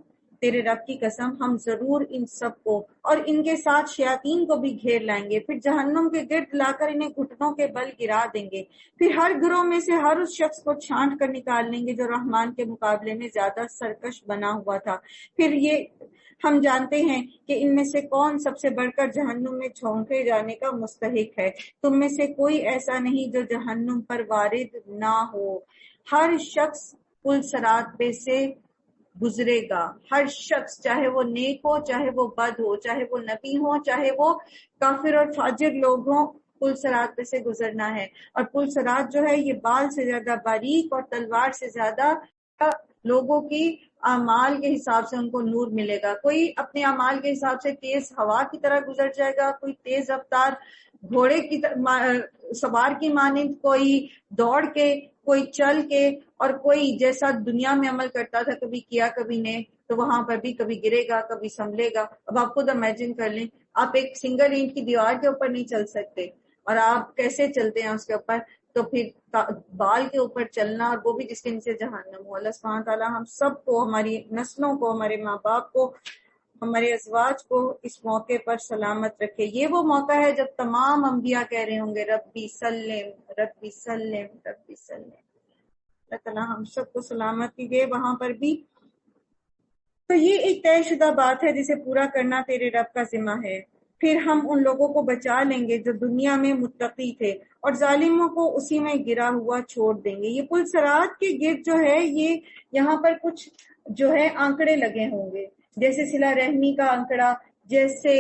تیرے رب کی قسم ہم ضرور ان سب کو اور ان کے ساتھ شیاطین کو بھی گھیر لائیں گے، پھر جہنم کے گرد لا کر انہیں گھٹنوں کے بل گرا دیں گے، پھر ہر گروہ میں سے ہر اس شخص کو چھانٹ کر نکال لیں گے جو رحمان کے مقابلے میں زیادہ سرکش بنا ہوا تھا۔ پھر یہ ہم جانتے ہیں کہ ان میں سے کون سب سے بڑھ کر جہنم میں جھونکے جانے کا مستحق ہے۔ تم میں سے کوئی ایسا نہیں جو جہنم پر وارد نہ ہو۔ ہر شخص پل صراط پہ سے گزرے گا، ہر شخص، چاہے وہ نیک ہو چاہے وہ بد ہو، چاہے وہ نبی ہو چاہے وہ کافر اور فاجر لوگ ہوں، پل صراط پہ سے گزرنا ہے۔ اور پل صراط جو ہے یہ بال سے زیادہ باریک اور تلوار سے زیادہ لوگوں کی اعمال کے حساب سے ان کو نور ملے گا۔ کوئی اپنے اعمال کے حساب سے تیز ہوا کی طرح گزر جائے گا، کوئی تیز رفتار گھوڑے کی سوار کی مانند، کوئی دوڑ کے، کوئی چل کے، اور کوئی جیسا دنیا میں عمل کرتا تھا، کبھی کیا کبھی نہیں، تو وہاں پر بھی کبھی گرے گا کبھی سنبھلے گا۔ اب آپ خود امیجن کر لیں، آپ ایک سنگل اینٹ کی دیوار کے اوپر نہیں چل سکتے، اور آپ کیسے چلتے ہیں اس کے اوپر؟ تو پھر بال کے اوپر چلنا، اور وہ بھی جس کے نیچے جہنم ہو۔ اللہ سبحانہ تعالیٰ ہم سب کو، ہماری نسلوں کو، ہمارے ماں باپ کو، ہمارے ازواج کو اس موقع پر سلامت رکھے۔ یہ وہ موقع ہے جب تمام انبیاء کہہ رہے ہوں گے ربی سلم ربی سلم ربی سلم۔ اللہ تعالیٰ ہم سب کو سلامتی دے وہاں پر بھی۔ تو یہ ایک طے شدہ بات ہے جسے پورا کرنا تیرے رب کا ذمہ ہے۔ پھر ہم ان لوگوں کو بچا لیں گے جو دنیا میں متقی تھے، اور ظالموں کو اسی میں گرا ہوا چھوڑ دیں گے۔ یہ پل صراط کے گرد جو ہے، یہ یہاں پر کچھ جو ہے آنکڑے لگے ہوں گے، جیسے صلہ رحمی کا آنکڑا، جیسے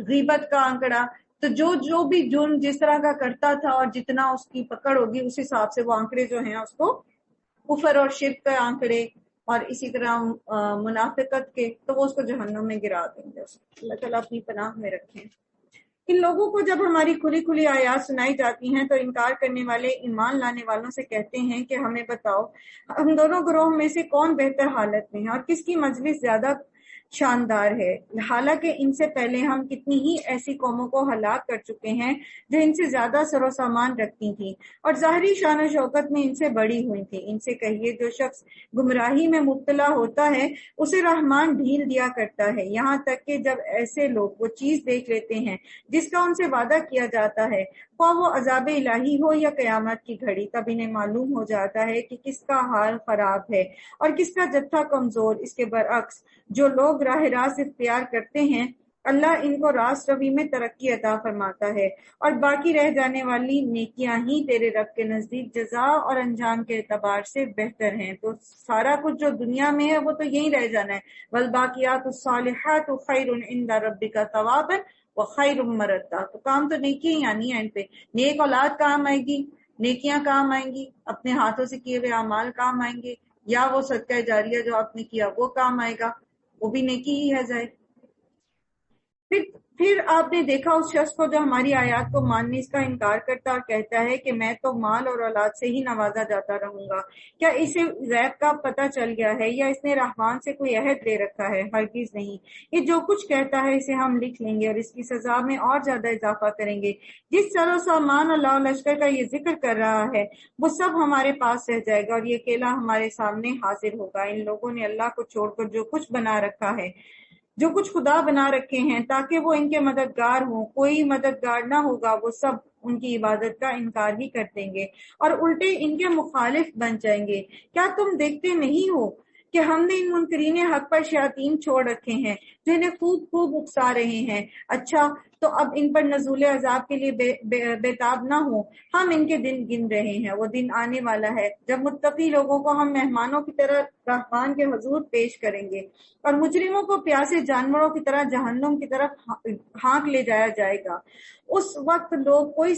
غیبت کا آنکڑا۔ تو جو بھی جرم جس طرح کا کرتا تھا اور جتنا اس کی پکڑ ہوگی اس حساب سے وہ آنکڑے جو ہیں اس کو، کفر اور شرک کے آنکڑے، اور اسی طرح منافقت کے، تو وہ اس کو جہنم میں گرا دیں گے۔ اللہ تعالیٰ اپنی پناہ میں رکھیں۔ ان لوگوں کو جب ہماری کھلی کھلی آیات سنائی جاتی ہیں تو انکار کرنے والے ایمان لانے والوں سے کہتے ہیں کہ ہمیں بتاؤ ہم دونوں گروہ میں سے کون بہتر حالت میں ہے اور کس کی مجلس زیادہ شاندار ہے، حالانکہ ان سے پہلے ہم کتنی ہی ایسی قوموں کو ہلاک کر چکے ہیں جو ان سے زیادہ سر و سامان رکھتی تھیں اور ظاہری شان و شوکت میں ان سے بڑی ہوئی تھیں۔ ان سے کہیے جو شخص گمراہی میں مبتلا ہوتا ہے اسے رحمان ڈھیل دیا کرتا ہے، یہاں تک کہ جب ایسے لوگ وہ چیز دیکھ لیتے ہیں جس کا ان سے وعدہ کیا جاتا ہے، خواہ وہ عذاب الہی ہو یا قیامت کی گھڑی، تب انہیں معلوم ہو جاتا ہے کہ کس کا حال خراب ہے اور کس کا جتھا کمزور۔ اس کے برعکس جو لوگ راہ راست اختیار کرتے ہیں اللہ ان کو راست روی میں ترقی عطا فرماتا ہے، اور باقی رہ جانے والی نیکیاں ہی تیرے رب کے نزدیک جزا اور انجام کے اعتبار سے بہتر ہیں۔ تو سارا کچھ جو دنیا میں ہے وہ تو یہی رہ جانا ہے، والباقیات الصالحات خیر عند ربک ثوابا وخیر مردا۔ تو کام تو نیکی ہی آنی ہے، ان پہ نیک اولاد کام آئے گی، نیکیاں کام آئیں گی، اپنے ہاتھوں سے کیے ہوئے اعمال کام آئیں گے، یا وہ صدقہ جاریہ جو آپ نے کیا وہ کام آئے گا، وہ بھی نیکی ہی ہے ظاہر۔ پھر آپ نے دیکھا اس شخص کو جو ہماری آیات کو ماننے اس کا انکار کرتا اور کہتا ہے کہ میں تو مال اور اولاد سے ہی نوازا جاتا رہوں گا۔ کیا اسے غیب کا پتہ چل گیا ہے یا اس نے رحمان سے کوئی عہد لے رکھا ہے؟ ہرگز نہیں، یہ جو کچھ کہتا ہے اسے ہم لکھ لیں گے اور اس کی سزا میں اور زیادہ اضافہ کریں گے۔ جس سر و سامان اللہ لشکر کا یہ ذکر کر رہا ہے وہ سب ہمارے پاس رہ جائے گا اور یہ اکیلا ہمارے سامنے حاضر ہوگا۔ ان لوگوں نے اللہ کو چھوڑ کر جو کچھ بنا رکھا ہے، جو کچھ خدا بنا رکھے ہیں تاکہ وہ ان کے مددگار ہوں، کوئی مددگار نہ ہوگا، وہ سب ان کی عبادت کا انکار ہی کر دیں گے اور الٹے ان کے مخالف بن جائیں گے۔ کیا تم دیکھتے نہیں ہو کہ ہم نے ان منکرین حق پر شیاطین چھوڑ رکھے ہیں جو انہیں خوب اکسا رہے ہیں؟ اچھا تو اب ان پر نزول عذاب کے لیے بےتاب نہ ہو، ہم ان کے دن گن رہے ہیں، وہ دن آنے والا ہے جب متقی لوگوں کو ہم مہمانوں کی طرح رحمان کے حضور پیش کریں گے اور مجرموں کو پیاسے جانوروں کی طرح جہنم کی طرف ہانک لے جایا جائے گا۔ اس وقت لوگ کوئی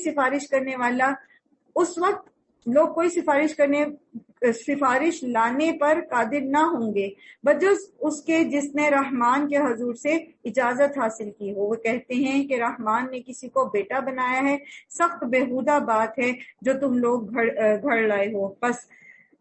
سفارش لانے پر قادر نہ ہوں گے بجز اس کے جس نے رحمان کے حضور سے اجازت حاصل کی ہو۔ وہ کہتے ہیں کہ رحمان نے کسی کو بیٹا بنایا ہے، سخت بےہودہ بات ہے جو تم لوگ گھڑ لائے ہو۔ بس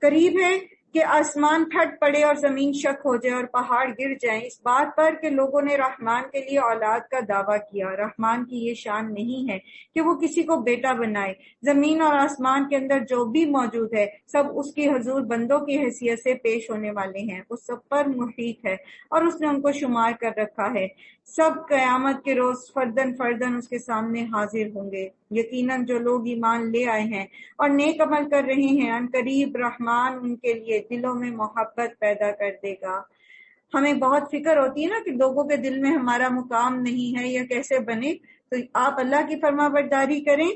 قریب ہے کہ آسمان پھٹ پڑے اور زمین شک ہو جائے اور پہاڑ گر جائیں، اس بات پر کہ لوگوں نے رحمان کے لیے اولاد کا دعویٰ کیا۔ رحمان کی یہ شان نہیں ہے کہ وہ کسی کو بیٹا بنائے۔ زمین اور آسمان کے اندر جو بھی موجود ہے سب اس کی حضور بندوں کی حیثیت سے پیش ہونے والے ہیں۔ وہ سب پر محیط ہے اور اس نے ان کو شمار کر رکھا ہے۔ سب قیامت کے روز فردن فردن اس کے سامنے حاضر ہوں گے۔ یقیناً جو لوگ ایمان لے آئے ہیں اور نیک عمل کر رہے ہیں، ان قریب رحمان ان کے لیے دلوں میں محبت پیدا کر دے گا۔ ہمیں بہت فکر ہوتی ہے نا کہ لوگوں کے دل میں ہمارا مقام نہیں ہے یا کیسے بنے، تو آپ اللہ کی فرما برداری کریں،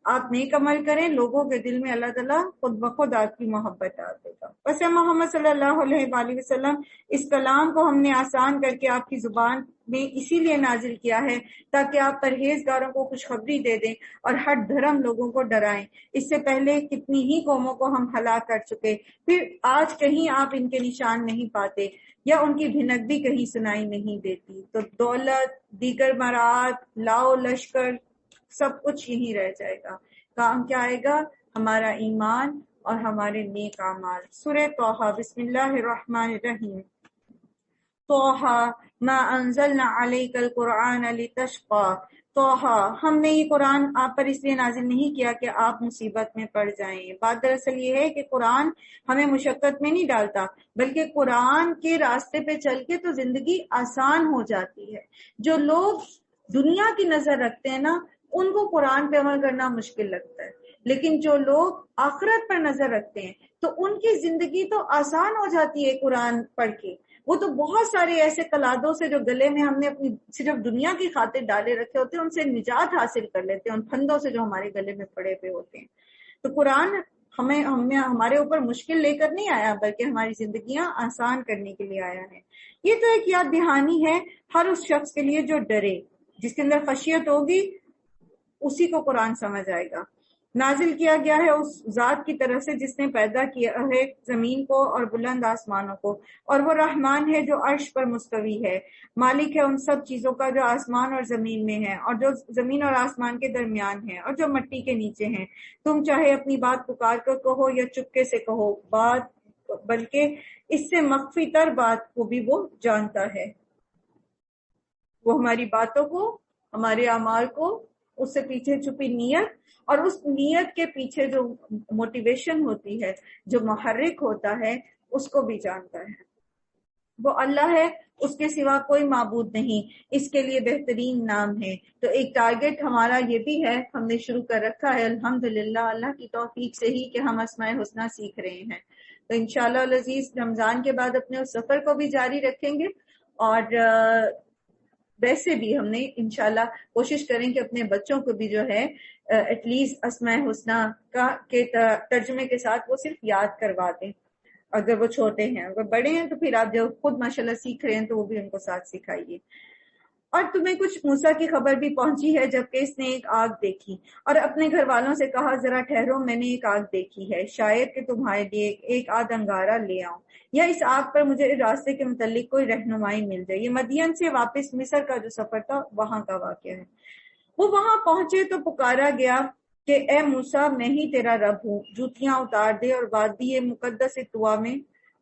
آپ نیک عمل کریں، لوگوں کے دل میں اللہ تعالیٰ خود بخود آپ کی محبت ڈال دے گا۔ بس محمد صلی اللہ علیہ وآلہ وسلم، اس کلام کو ہم نے آسان کر کے آپ کی زبان میں اسی لیے نازل کیا ہے تاکہ آپ پرہیزگاروں کو خوشخبری دے دیں اور ہر دھرم لوگوں کو ڈرائیں۔ اس سے پہلے کتنی ہی قوموں کو ہم ہلاک کر چکے، پھر آج کہیں آپ ان کے نشان نہیں پاتے یا ان کی بھنک بھی کہیں سنائی نہیں دیتی۔ تو دولت، دیگر مراد، لاؤ لشکر، سب کچھ یہیں رہ جائے گا۔ کام کیا آئے گا؟ ہمارا ایمان اور ہمارے نیک اعمال۔ سورہ طٰہٰ، بسم اللہ الرحمن الرحیم۔ طٰہٰ ما انزلنا علیک القرآن لتشقی۔ طٰہٰ، ہم نے یہ قرآن آپ پر اس لیے نازل نہیں کیا کہ آپ مصیبت میں پڑ جائیں۔ بات دراصل یہ ہے کہ قرآن ہمیں مشقت میں نہیں ڈالتا، بلکہ قرآن کے راستے پہ چل کے تو زندگی آسان ہو جاتی ہے۔ جو لوگ دنیا کی نظر رکھتے ہیں نا، ان کو قرآن پہ عمل کرنا مشکل لگتا ہے، لیکن جو لوگ آخرت پر نظر رکھتے ہیں تو ان کی زندگی تو آسان ہو جاتی ہے قرآن پڑھ کے۔ وہ تو بہت سارے ایسے قلادوں سے جو گلے میں ہم نے اپنی صرف دنیا کی خاطر ڈالے رکھے ہوتے ہیں، ان سے نجات حاصل کر لیتے ہیں، ان پھندوں سے جو ہمارے گلے میں پڑے ہوئے ہوتے ہیں۔ تو قرآن ہمیں ہمارے اوپر مشکل لے کر نہیں آیا، بلکہ ہماری زندگیاں آسان کرنے کے لیے آیا ہے۔ یہ تو ایک یاد دہانی ہے ہر اس شخص کے لیے جو ڈرے، جس کے اندر خشیت ہوگی اسی کو قرآن سمجھ آئے گا۔ نازل کیا گیا ہے اس ذات کی طرف سے جس نے پیدا کیا ہے زمین کو اور بلند آسمانوں کو، اور وہ رحمان ہے جو عرش پر مستوی ہے، مالک ہے ان سب چیزوں کا جو آسمان اور زمین میں ہے اور جو زمین اور آسمان کے درمیان ہے اور جو مٹی کے نیچے ہیں۔ تم چاہے اپنی بات پکار کر کہو یا چپکے سے کہو، بلکہ اس سے مخفی تر بات کو بھی وہ جانتا ہے۔ وہ ہماری باتوں کو، ہمارے اعمال کو، اس سے پیچھے چھپی نیت اور اس نیت کے پیچھے جو موٹیویشن ہوتی ہے، جو محرک ہوتا ہے، اس کو بھی جانتا ہے۔ وہ اللہ ہے، اس کے سوا کوئی معبود نہیں، اس کے لیے بہترین نام ہے۔ تو ایک ٹارگٹ ہمارا یہ بھی ہے، ہم نے شروع کر رکھا ہے الحمدللہ اللہ کی توفیق سے ہی، کہ ہم اسماء الحسنی سیکھ رہے ہیں۔ تو انشاءاللہ العزیز رمضان کے بعد اپنے اس سفر کو بھی جاری رکھیں گے، اور ویسے بھی ہم نے انشاءاللہ کوشش کریں کہ اپنے بچوں کو بھی جو ہے ایٹ لیسٹ اسماء الحسنی کے ترجمے کے ساتھ وہ صرف یاد کروا دیں، اگر وہ چھوٹے ہیں۔ اگر بڑے ہیں تو پھر آپ جب خود ماشاءاللہ سیکھ رہے ہیں تو وہ بھی ان کو ساتھ سکھائیے۔ اور تمہیں کچھ موسیٰ کی خبر بھی پہنچی ہے جبکہ اس نے ایک آگ دیکھی اور اپنے گھر والوں سے کہا ذرا ٹھہرو، میں نے ایک آگ دیکھی ہے، شاید کہ تمہارے لیے ایک آدھ انگارہ لے آؤں یا اس آگ پر مجھے راستے کے متعلق کوئی رہنمائی مل جائے۔ یہ مدین سے واپس مصر کا جو سفر تھا وہاں کا واقعہ ہے۔ وہ وہاں پہنچے تو پکارا گیا کہ اے موسیٰ، میں ہی تیرا رب ہوں، جوتیاں اتار دے اور وادی مقدس طویٰ میں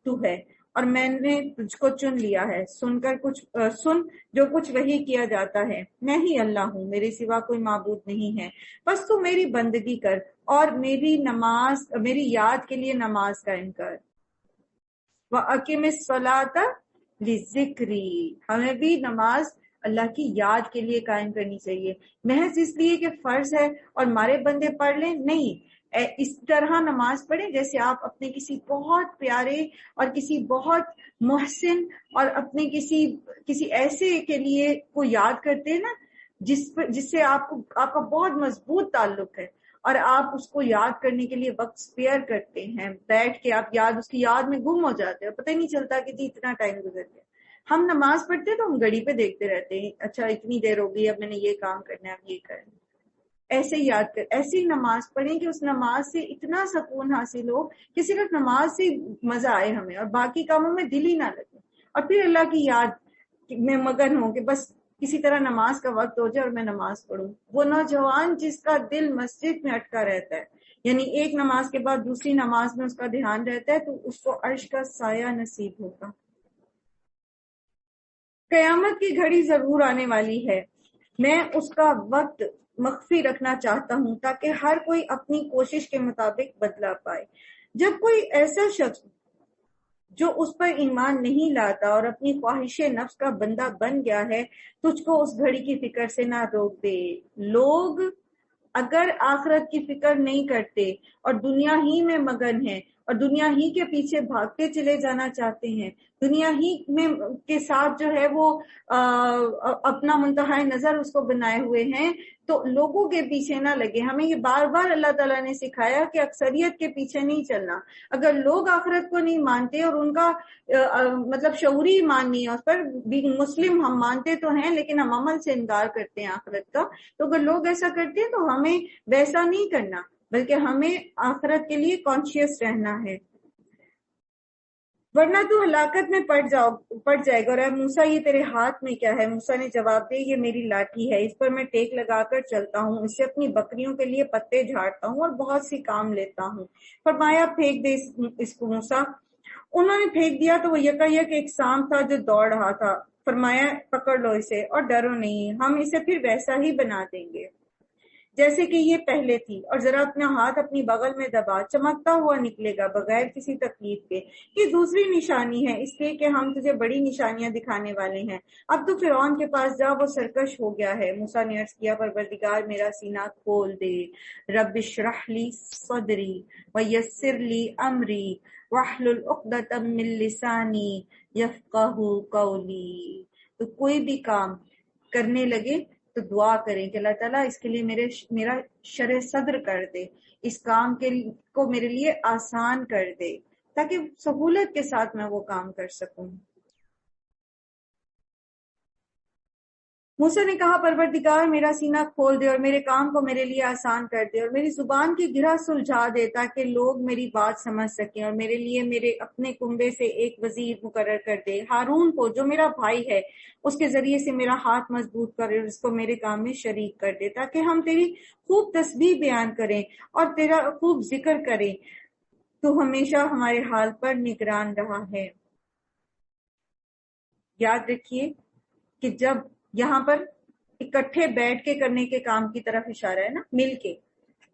تو ہے اور میں نے تجھ کو چن لیا ہے۔ سن جو کچھ وحی کیا جاتا ہے، میں ہی اللہ ہوں، میرے سوا کوئی معبود نہیں ہے، بس تو میری بندگی کر اور میری یاد کے لیے نماز قائم کر۔ وَأَقِمِ الصَّلَاةَ لِذِكْرِي، ہمیں بھی نماز اللہ کی یاد کے لیے قائم کرنی چاہیے، محض اس لیے کہ فرض ہے اور ہمارے بندے پڑھ لیں نہیں۔ اس طرح نماز پڑھیں جیسے آپ اپنے کسی بہت پیارے اور کسی بہت محسن اور اپنے کسی ایسے کے لیے کو یاد کرتے ہیں نا، جس سے آپ کا بہت مضبوط تعلق ہے، اور آپ اس کو یاد کرنے کے لیے وقت اسپیئر کرتے ہیں، بیٹھ کے آپ اس کی یاد میں گم ہو جاتے ہیں، پتہ ہی نہیں چلتا کہ جی اتنا ٹائم گزر گیا۔ ہم نماز پڑھتے تو ہم گھڑی پہ دیکھتے رہتے ہیں، اچھا اتنی دیر ہو گئی، اب میں نے یہ کام کرنا ہے، اب یہ کرنا ہے۔ ایسے یاد کر، ایسی نماز پڑھیں کہ اس نماز سے اتنا سکون حاصل ہو کہ صرف نماز سے مزہ آئے ہمیں اور باقی کاموں میں دل ہی نہ لگے، اور پھر اللہ کی یاد میں مگن ہو کہ بس کسی طرح نماز کا وقت ہو جائے اور میں نماز پڑھوں۔ وہ نوجوان جس کا دل مسجد میں اٹکا رہتا ہے یعنی ایک نماز کے بعد دوسری نماز میں اس کا دھیان رہتا ہے تو اس کو عرش کا سایہ نصیب ہوگا۔ قیامت کی گھڑی ضرور آنے والی ہے، میں اس کا وقت مخفی رکھنا چاہتا ہوں تاکہ ہر کوئی اپنی کوشش کے مطابق بدلہ پائے۔ جب کوئی ایسا شخص جو اس پر ایمان نہیں لاتا اور اپنی خواہش نفس کا بندہ بن گیا ہے، تجھ کو اس گھڑی کی فکر سے نہ روک دے۔ لوگ اگر آخرت کی فکر نہیں کرتے اور دنیا ہی میں مگن ہیں اور دنیا ہی کے پیچھے بھاگتے چلے جانا چاہتے ہیں، دنیا ہی میں کے ساتھ جو ہے وہ اپنا منتہا نظر اس کو بنائے ہوئے ہیں، تو لوگوں کے پیچھے نہ لگے۔ ہمیں یہ بار بار اللہ تعالیٰ نے سکھایا کہ اکثریت کے پیچھے نہیں چلنا۔ اگر لوگ آخرت کو نہیں مانتے اور ان کا مطلب شعوری ایمان نہیں ہے اس پر، مسلم ہم مانتے تو ہیں لیکن ہم عمل سے انکار کرتے ہیں آخرت کا، تو اگر لوگ ایسا کرتے ہیں تو ہمیں ویسا نہیں کرنا، بلکہ ہمیں آخرت کے لیے کانشیس رہنا ہے، ورنہ تو ہلاکت میں پڑ جائے گا۔ اور اے موسیٰ یہ تیرے ہاتھ میں کیا ہے؟ موسیٰ نے جواب دیا، یہ میری لاٹھی ہے، اس پر میں ٹیک لگا کر چلتا ہوں، اس سے اپنی بکریوں کے لیے پتے جھاڑتا ہوں اور بہت سی کام لیتا ہوں۔ فرمایا پھینک دے اس کو موسیٰ۔ انہوں نے پھینک دیا تو وہ یکایک ایک سانپ تھا جو دوڑ رہا تھا۔ فرمایا پکڑ لو اسے اور ڈرو نہیں، ہم اسے پھر ویسا ہی بنا دیں گے جیسے کہ یہ پہلے تھی، اور ذرا اپنا ہاتھ اپنی بغل میں دبا، چمکتا ہوا نکلے گا بغیر کسی تکلیف کے۔ یہ دوسری نشانی ہے اس لیے کہ ہم تجھے بڑی نشانیاں دکھانے والے ہیں۔ اب تو فرعون کے پاس جا، وہ سرکش ہو گیا ہے۔ موسیٰ نے عرض کیا، پروردگار میرا سینہ کھول دے۔ رب اشرح لی صدری ویسر لی امری واحلل عقدۃ من لسانی یفقہوا قولی۔ تو کوئی بھی کام کرنے لگے تو دعا کریں کہ اللہ تعالیٰ اس کے لیے میرا شرح صدر کر دے، اس کام کو میرے لیے آسان کر دے تاکہ سہولت کے ساتھ میں وہ کام کر سکوں۔ موسیٰ نے کہا، پروردگار میرا سینہ کھول دے اور میرے کام کو میرے لیے آسان کر دے اور میری زبان کی گرہ سلجھا دے تاکہ لوگ میری بات سمجھ سکیں، اور میرے لیے میرے اپنے کنبے سے ایک وزیر مقرر کر دے، ہارون کو جو میرا بھائی ہے، اس کے ذریعے سے میرا ہاتھ مضبوط کرے اور اس کو میرے کام میں شریک کر دے تاکہ ہم تیری خوب تسبیح بیان کریں اور تیرا خوب ذکر کریں۔ تو ہمیشہ ہمارے حال پر نگران رہا ہے۔ یاد رکھیے کہ جب یہاں پر اکٹھے بیٹھ کے کرنے کے کام کی طرف اشارہ ہے نا، مل کے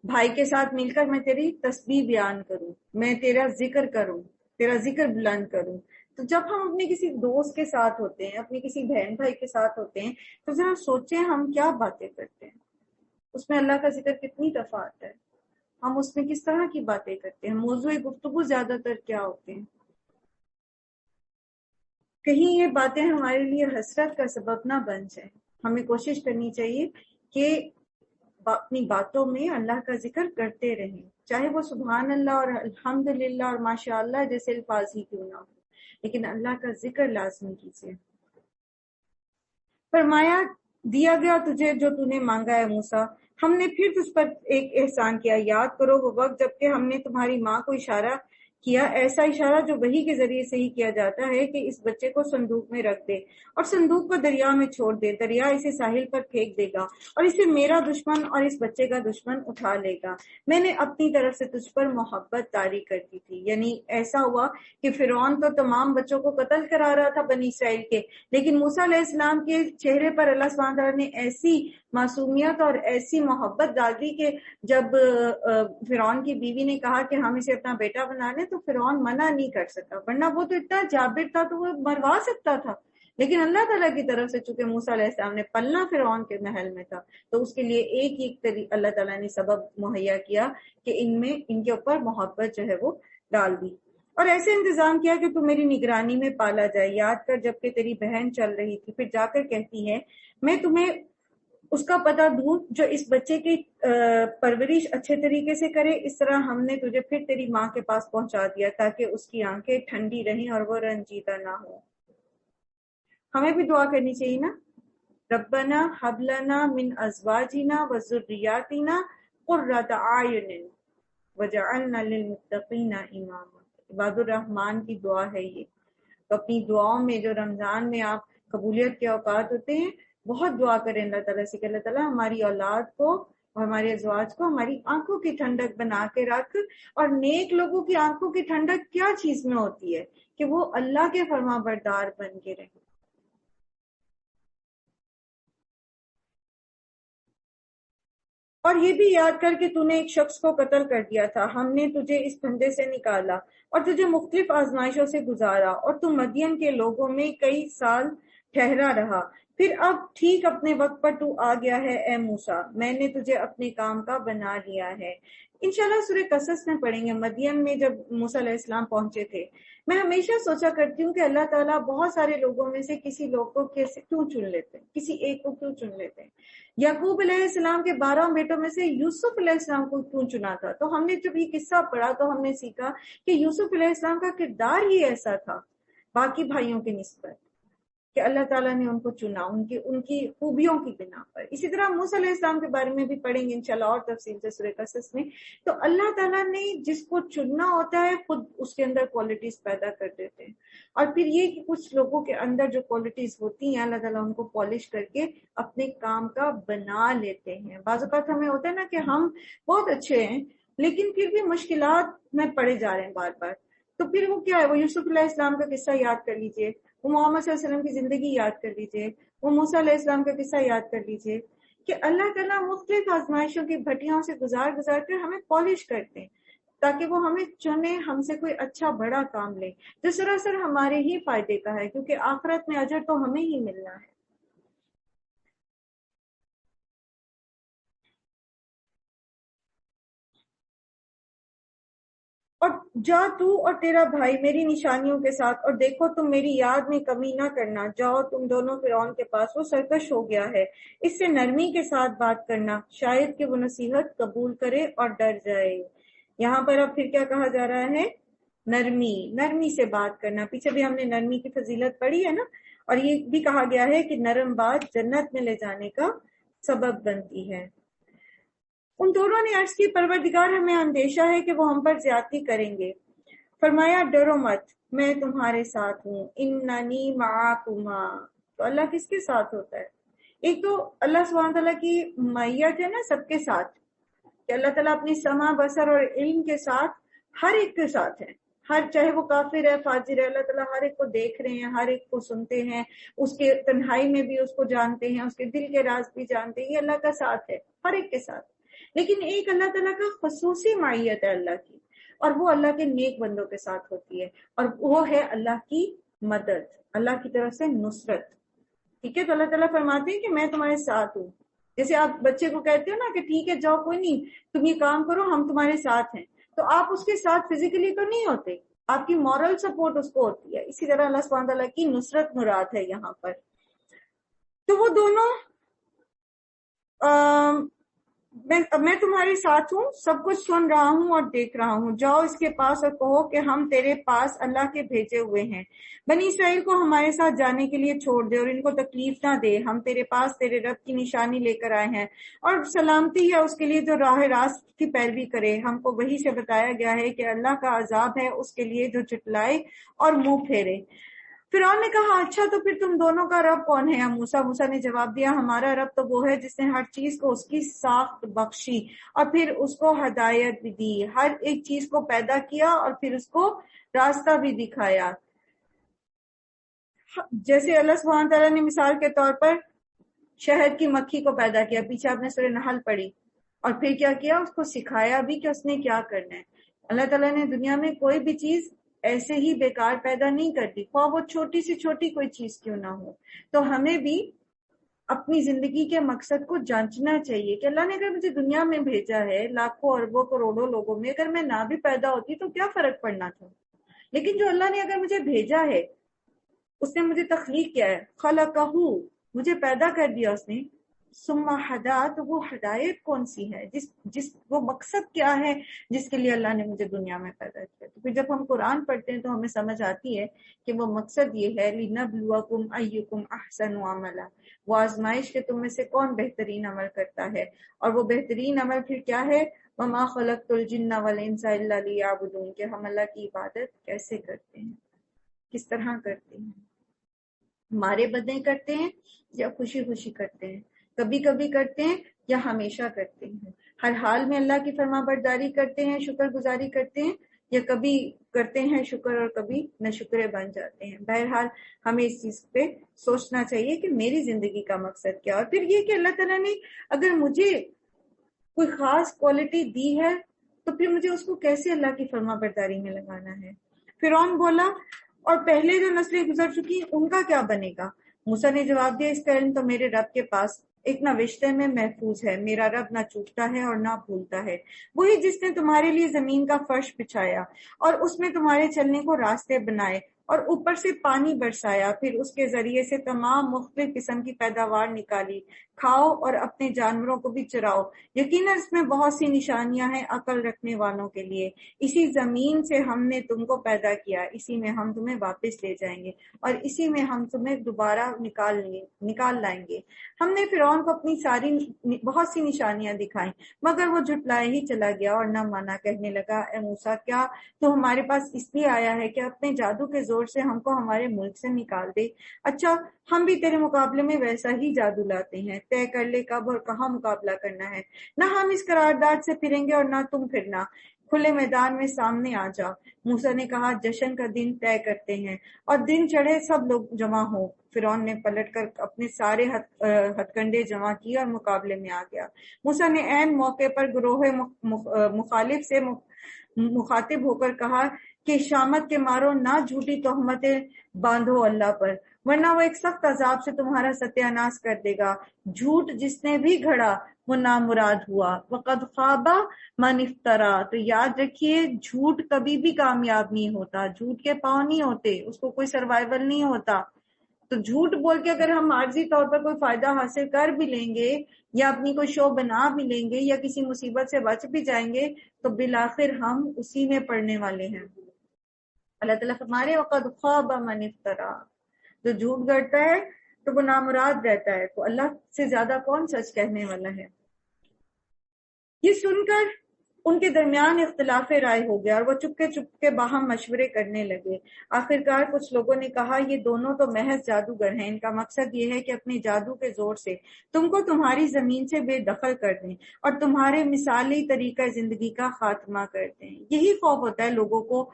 بھائی کے ساتھ مل کر میں تیری تسبیح بیان کروں، میں تیرا ذکر کروں، تیرا ذکر بلند کروں۔ تو جب ہم اپنے کسی دوست کے ساتھ ہوتے ہیں، اپنے کسی بہن بھائی کے ساتھ ہوتے ہیں، تو ذرا سوچیں ہم کیا باتیں کرتے ہیں، اس میں اللہ کا ذکر کتنی دفعہ آتا ہے، ہم اس میں کس طرح کی باتیں کرتے ہیں، موضوع گفتگو زیادہ تر کیا ہوتے ہیں۔ کہیں یہ باتیں ہمارے لیے حسرت کا سبب نہ بن جائیں۔ ہمیں کوشش کرنی چاہیے کہ اپنی باتوں میں اللہ کا ذکر کرتے رہیں، چاہے وہ سبحان اللہ اور الحمدللہ اور ماشاء اللہ جیسے الفاظ ہی کیوں نہ ہو، لیکن اللہ کا ذکر لازمی کیجیے۔ فرمایا دیا گیا تجھے جو تو نے مانگا ہے موسیٰ، ہم نے پھر تجھ پر ایک احسان کیا، یاد کرو وہ وقت جبکہ ہم نے تمہاری ماں کو اشارہ کیا، ایسا اشارہ جو وحی کے ذریعے سے ہی کیا جاتا ہے کہ اس بچے کو صندوق میں رکھ دے اور صندوق کو دریا میں چھوڑ دے، دریا اسے ساحل پر پھینک دے گا اور اسے میرا دشمن اور اس بچے کا دشمن اٹھا لے گا۔ میں نے اپنی طرف سے تجھ پر محبت طاری کر دی تھی۔ یعنی ایسا ہوا کہ فرعون تو تمام بچوں کو قتل کرا رہا تھا بنی اسرائیل کے، لیکن موسیٰ علیہ السلام کے چہرے پر اللہ سبحانہ تعالیٰ نے ایسی معصومیت اور ایسی محبت ڈال دی کہ جب فرعون کی بیوی نے کہا کہ ہم اسے اپنا بیٹا بنا لیں تو فرعون منع نہیں کر سکا، ورنہ وہ تو اتنا جابر تھا تو وہ مروا سکتا تھا، لیکن اللہ تعالیٰ کی طرف سے چونکہ موسیٰ علیہ السلام نے پلنا فرعون کے محل میں تھا تو اس کے لیے ایک اللہ تعالیٰ نے سبب مہیا کیا کہ ان کے اوپر محبت جو ہے وہ ڈال دی اور ایسے انتظام کیا کہ تو میری نگرانی میں پالا جائے۔ یاد کر جب کہ تیری بہن چل رہی تھی، پھر جا کر کہتی ہے میں تمہیں اس کا پتہ دوں جو اس بچے کی پرورش اچھے طریقے سے کرے، اس طرح ہم نے تجھے پھر تیری ماں کے پاس پہنچا دیا تاکہ اس کی آنکھیں ٹھنڈی رہیں اور وہ رنجیدہ نہ ہو۔ ہمیں بھی دعا کرنی چاہیے نا، ربنا ہب لنا من ازواجنا وذریاتنا قرۃ اعین وجعلنا للمتقین اماما۔ عباد الرحمن کی دعا ہے یہ، تو اپنی دعاؤں میں جو رمضان میں آپ قبولیت کے اوقات ہوتے ہیں بہت دعا کریں اللہ تعالیٰ سے کہ اللہ تعالیٰ ہماری اولاد کو اور ہمارے ازواج کو ہماری آنکھوں کی ٹھنڈک بنا کے رکھ. اور نیک لوگوں کی آنکھوں کی ٹھنڈک کیا چیز میں ہوتی ہے؟ کہ وہ اللہ کے فرما بردار بن کے رہیں. اور یہ بھی یاد کر کہ تو نے ایک شخص کو قتل کر دیا تھا، ہم نے تجھے اس پھندے سے نکالا اور تجھے مختلف آزمائشوں سے گزارا، اور تو مدین کے لوگوں میں کئی سال ٹھہرا رہا. پھر اب ٹھیک اپنے وقت پر تو آ گیا ہے اے موسیٰ، میں نے تجھے اپنے کام کا بنا لیا ہے. انشاءاللہ سورہ قصص میں پڑھیں گے مدین میں جب موسیٰ علیہ السلام پہنچے تھے. میں ہمیشہ سوچا کرتی ہوں کہ اللہ تعالیٰ بہت سارے لوگوں میں سے کسی لوگ کو کیسے کیوں چن لیتے ہیں، کسی ایک کو کیوں چن لیتے ہیں. یعقوب علیہ السلام کے 12 بیٹوں میں سے یوسف علیہ السلام کو کیوں چنا تھا؟ تو ہم نے جب یہ قصہ پڑھا تو ہم نے سیکھا کہ یوسف علیہ السلام کا کردار ہی ایسا تھا باقی بھائیوں کی نسبت کہ اللہ تعالیٰ نے ان کو چنا ان کی خوبیوں کی بنا پر. اسی طرح موسیٰ علیہ السلام کے بارے میں بھی پڑھیں گے انشاءاللہ اور تفصیل سے سورہ قصص میں. تو اللہ تعالیٰ نے جس کو چننا ہوتا ہے خود اس کے اندر کوالٹیز پیدا کر دیتے ہیں. اور پھر یہ کہ کچھ لوگوں کے اندر جو کوالٹیز ہوتی ہیں اللہ تعالیٰ ان کو پالش کر کے اپنے کام کا بنا لیتے ہیں. بعض اوقات ہمیں ہوتا ہے نا کہ ہم بہت اچھے ہیں لیکن پھر بھی مشکلات میں پڑے جا رہے ہیں بار بار. تو پھر وہ کیا ہے، وہ یوسف علیہ السلام کا قصہ یاد کر لیجئے، وہ محمد صلی اللہ علیہ وسلم کی زندگی یاد کر لیجئے، وہ موسیٰ علیہ السلام کا قصہ یاد کر لیجئے کہ اللہ تعالیٰ مختلف آزمائشوں کی بھٹیوں سے گزار کر ہمیں پالش کرتے ہیں تاکہ وہ ہمیں چنے، ہم سے کوئی اچھا بڑا کام لے جو سراسر ہمارے ہی فائدے کا ہے، کیونکہ آخرت میں اجر تو ہمیں ہی ملنا ہے. اور جا تو اور تیرا بھائی میری نشانیوں کے ساتھ، اور دیکھو تم میری یاد میں کمی نہ کرنا. جاؤ تم دونوں فرعون کے پاس، وہ سرکش ہو گیا ہے، اس سے نرمی کے ساتھ بات کرنا، شاید کہ وہ نصیحت قبول کرے اور ڈر جائے. یہاں پر اب پھر کیا کہا جا رہا ہے؟ نرمی سے بات کرنا. پیچھے بھی ہم نے نرمی کی فضیلت پڑھی ہے نا، اور یہ بھی کہا گیا ہے کہ نرم بات جنت میں لے جانے کا سبب بنتی ہے. ان دونوں نے عرض کی پروردگار ہمیں اندیشہ ہے کہ وہ ہم پر زیادتی کریں گے. فرمایا ڈرو مت، میں تمہارے ساتھ ہوں. اننی معکما. تو اللہ کس کے ساتھ ہوتا ہے؟ ایک تو اللہ سبحانہ تعالیٰ کی معیت ہے نا سب کے ساتھ، کہ اللہ تعالیٰ اپنی سمع بصر اور علم کے ساتھ ہر ایک کے ساتھ ہے. ہر چاہے وہ کافر ہے فاجر ہے، اللہ تعالیٰ ہر ایک کو دیکھ رہے ہیں، ہر ایک کو سنتے ہیں، اس کے تنہائی میں بھی اس کو جانتے ہیں، اس کے دل کے راز بھی جانتے ہیں. یہ اللہ کا ساتھ ہے ہر ایک کے ساتھ. لیکن ایک اللہ تعالیٰ کا خصوصی معیت ہے اللہ کی، اور وہ اللہ کے نیک بندوں کے ساتھ ہوتی ہے، اور وہ ہے اللہ کی مدد، اللہ کی طرف سے نصرت. ٹھیک ہے، تو اللہ تعالیٰ فرماتے ہیں کہ میں تمہارے ساتھ ہوں. جیسے آپ بچے کو کہتے ہو نا کہ ٹھیک ہے جاؤ کوئی نہیں تم یہ کام کرو ہم تمہارے ساتھ ہیں، تو آپ اس کے ساتھ فزیکلی تو نہیں ہوتے، آپ کی مورل سپورٹ اس کو ہوتی ہے. اسی طرح اللہ سبحانہ تعالیٰ کی نصرت مراد ہے یہاں پر. تو وہ دونوں میں تمہارے ساتھ ہوں، سب کچھ سن رہا ہوں اور دیکھ رہا ہوں. جاؤ اس کے پاس اور کہو کہ ہم تیرے پاس اللہ کے بھیجے ہوئے ہیں، بنی اسرائیل کو ہمارے ساتھ جانے کے لیے چھوڑ دے اور ان کو تکلیف نہ دے. ہم تیرے پاس تیرے رب کی نشانی لے کر آئے ہیں، اور سلامتی ہے اس کے لیے جو راہ راست کی پیروی کرے. ہم کو وہی سے بتایا گیا ہے کہ اللہ کا عذاب ہے اس کے لیے جو جھٹلائے اور منہ پھیرے. فرعون نے کہا اچھا تو پھر تم دونوں کا رب کون ہے؟ موسیٰ نے جواب دیا ہمارا رب تو وہ ہے جس نے ہر چیز کو اس کی ساخت بخشی اور پھر اس کو ہدایت بھی دی، ہر ایک چیز کو پیدا کیا اور پھر اس کو راستہ بھی دکھایا. جیسے اللہ سبحانہ تعالیٰ نے مثال کے طور پر شہد کی مکھی کو پیدا کیا، پیچھے آپ نے سورہ نحل پڑھی، اور پھر کیا کیا؟ اس کو سکھایا بھی کہ اس نے کیا کرنا ہے. اللہ تعالیٰ نے دنیا میں کوئی بھی چیز ایسے ہی بیکار پیدا نہیں کرتی، خواہ وہ چھوٹی سے چھوٹی کوئی چیز کیوں نہ ہو. تو ہمیں بھی اپنی زندگی کے مقصد کو جانچنا چاہیے کہ اللہ نے اگر مجھے دنیا میں بھیجا ہے لاکھوں اربوں کروڑوں لوگوں میں، اگر میں نہ بھی پیدا ہوتی تو کیا فرق پڑنا تھا. لیکن جو اللہ نے اگر مجھے بھیجا ہے، اس نے مجھے تخلیق کیا ہے، خلقہ، مجھے پیدا کر دیا اس نے، ثم ہدا، تو وہ ہدایت کون سی ہے، جس وہ مقصد کیا ہے جس کے لیے اللہ نے مجھے دنیا میں پیدا کیا. تو پھر جب ہم قرآن پڑھتے ہیں تو ہمیں سمجھ آتی ہے کہ وہ مقصد یہ ہے لِنَبْلُوَكُمْ أَيُّكُمْ أَحْسَنُ عَمَلًا، وہ آزمائش کے تم میں سے کون بہترین عمل کرتا ہے. اور وہ بہترین عمل پھر کیا ہے؟ وَمَا خَلَقْتُ الْجِنَّ وَالْإِنسَ إِلَّا لِيَعْبُدُونِ، کہ ہم اللہ کی عبادت کیسے کرتے ہیں، کس طرح کرتے ہیں، ہمارے بدیں کرتے ہیں یا خوشی خوشی کرتے ہیں، کبھی کبھی کرتے ہیں یا ہمیشہ کرتے ہیں. ہر حال میں اللہ کی فرما برداری کرتے ہیں، شکر گزاری کرتے ہیں، یا کبھی کرتے ہیں شکر اور کبھی ناشکرے بن جاتے ہیں؟ بہرحال ہمیں اس چیز پہ سوچنا چاہیے کہ میری زندگی کا مقصد کیا، اور پھر یہ کہ اللہ تعالیٰ نے اگر مجھے کوئی خاص کوالٹی دی ہے تو پھر مجھے اس کو کیسے اللہ کی فرما برداری میں لگانا ہے۔ فرعون بولا، اور پہلے جو نسلیں گزر چکی ان کا کیا بنے گا؟ موسیٰ نے جواب دیا، اس کا علم تو میرے رب کے پاس ایک نوشتے میں محفوظ ہے، میرا رب نہ چوکتا ہے اور نہ بھولتا ہے، وہی جس نے تمہارے لیے زمین کا فرش بچھایا اور اس میں تمہارے چلنے کو راستے بنائے اور اوپر سے پانی برسایا، پھر اس کے ذریعے سے تمام مختلف قسم کی پیداوار نکالی، کھاؤ اور اپنے جانوروں کو بھی چراؤ، یقیناً اس میں بہت سی نشانیاں ہیں عقل رکھنے والوں کے لیے۔ اسی زمین سے ہم نے تم کو پیدا کیا، اسی میں ہم تمہیں واپس لے جائیں گے اور اسی میں ہم تمہیں دوبارہ نکال لائیں گے۔ ہم نے فرعون کو اپنی بہت سی نشانیاں دکھائیں، مگر وہ جھٹلائے ہی چلا گیا اور نہ مانا، کہنے لگا، اے موسیٰ، کیا تو ہمارے پاس اس لیے آیا ہے کہ اپنے جادو کے زور سے ہم کو ہمارے ملک سے نکال دے؟ اچھا، ہم بھی تیرے مقابلے میں ویسا ہی جادو لاتے ہیں، طے کر لے کب اور کہاں مقابلہ کرنا ہے۔ نہ ہم اس قرارداد سے پھریں گے اور نہ تم پھرنا، کھلے میدان میں سامنے آ جا۔ موسیٰ نے کہا، جشن کا دن طے کرتے ہیں، اور دن چڑھے سب لوگ جمع ہو۔ فرعون نے پلٹ کر اپنے سارے ہتھ کنڈے جمع کیے اور مقابلے میں آ گیا۔ موسیٰ نے عین موقع پر گروہ مخالف سے مخاطب ہو کر کہا کہ شامت کے مارو، نہ جھوٹی تہمتیں باندھو اللہ پر، ورنہ وہ ایک سخت عذاب سے تمہارا ستیہ ناش کر دے گا۔ جھوٹ جس نے بھی گھڑا وہ نامراد ہوا، وقد خاب من افترا۔ تو یاد رکھیے، جھوٹ کبھی بھی کامیاب نہیں ہوتا، جھوٹ کے پاؤں نہیں ہوتے، اس کو کوئی سروائیول نہیں ہوتا۔ تو جھوٹ بول کے اگر ہم عارضی طور پر کوئی فائدہ حاصل کر بھی لیں گے یا اپنی کوئی شو بنا بھی لیں گے یا کسی مصیبت سے بچ بھی جائیں گے تو بالآخر ہم اسی میں پڑنے والے ہیں۔ اللہ تعالیٰ ہمارے وقت خواب من افترا، جو جھوٹ گڑتا ہے تو وہ نامراد رہتا ہے، تو اللہ سے زیادہ کون سچ کہنے والا ہے؟ یہ سن کر ان کے درمیان اختلاف رائے ہو گیا اور وہ چپ کے باہم مشورے کرنے لگے۔ آخرکار کچھ لوگوں نے کہا، یہ دونوں تو محض جادوگر ہیں، ان کا مقصد یہ ہے کہ اپنے جادو کے زور سے تم کو تمہاری زمین سے بے دخل کر دیں اور تمہارے مثالی طریقہ زندگی کا خاتمہ کر دیں۔ یہی خوف ہوتا ہے لوگوں کو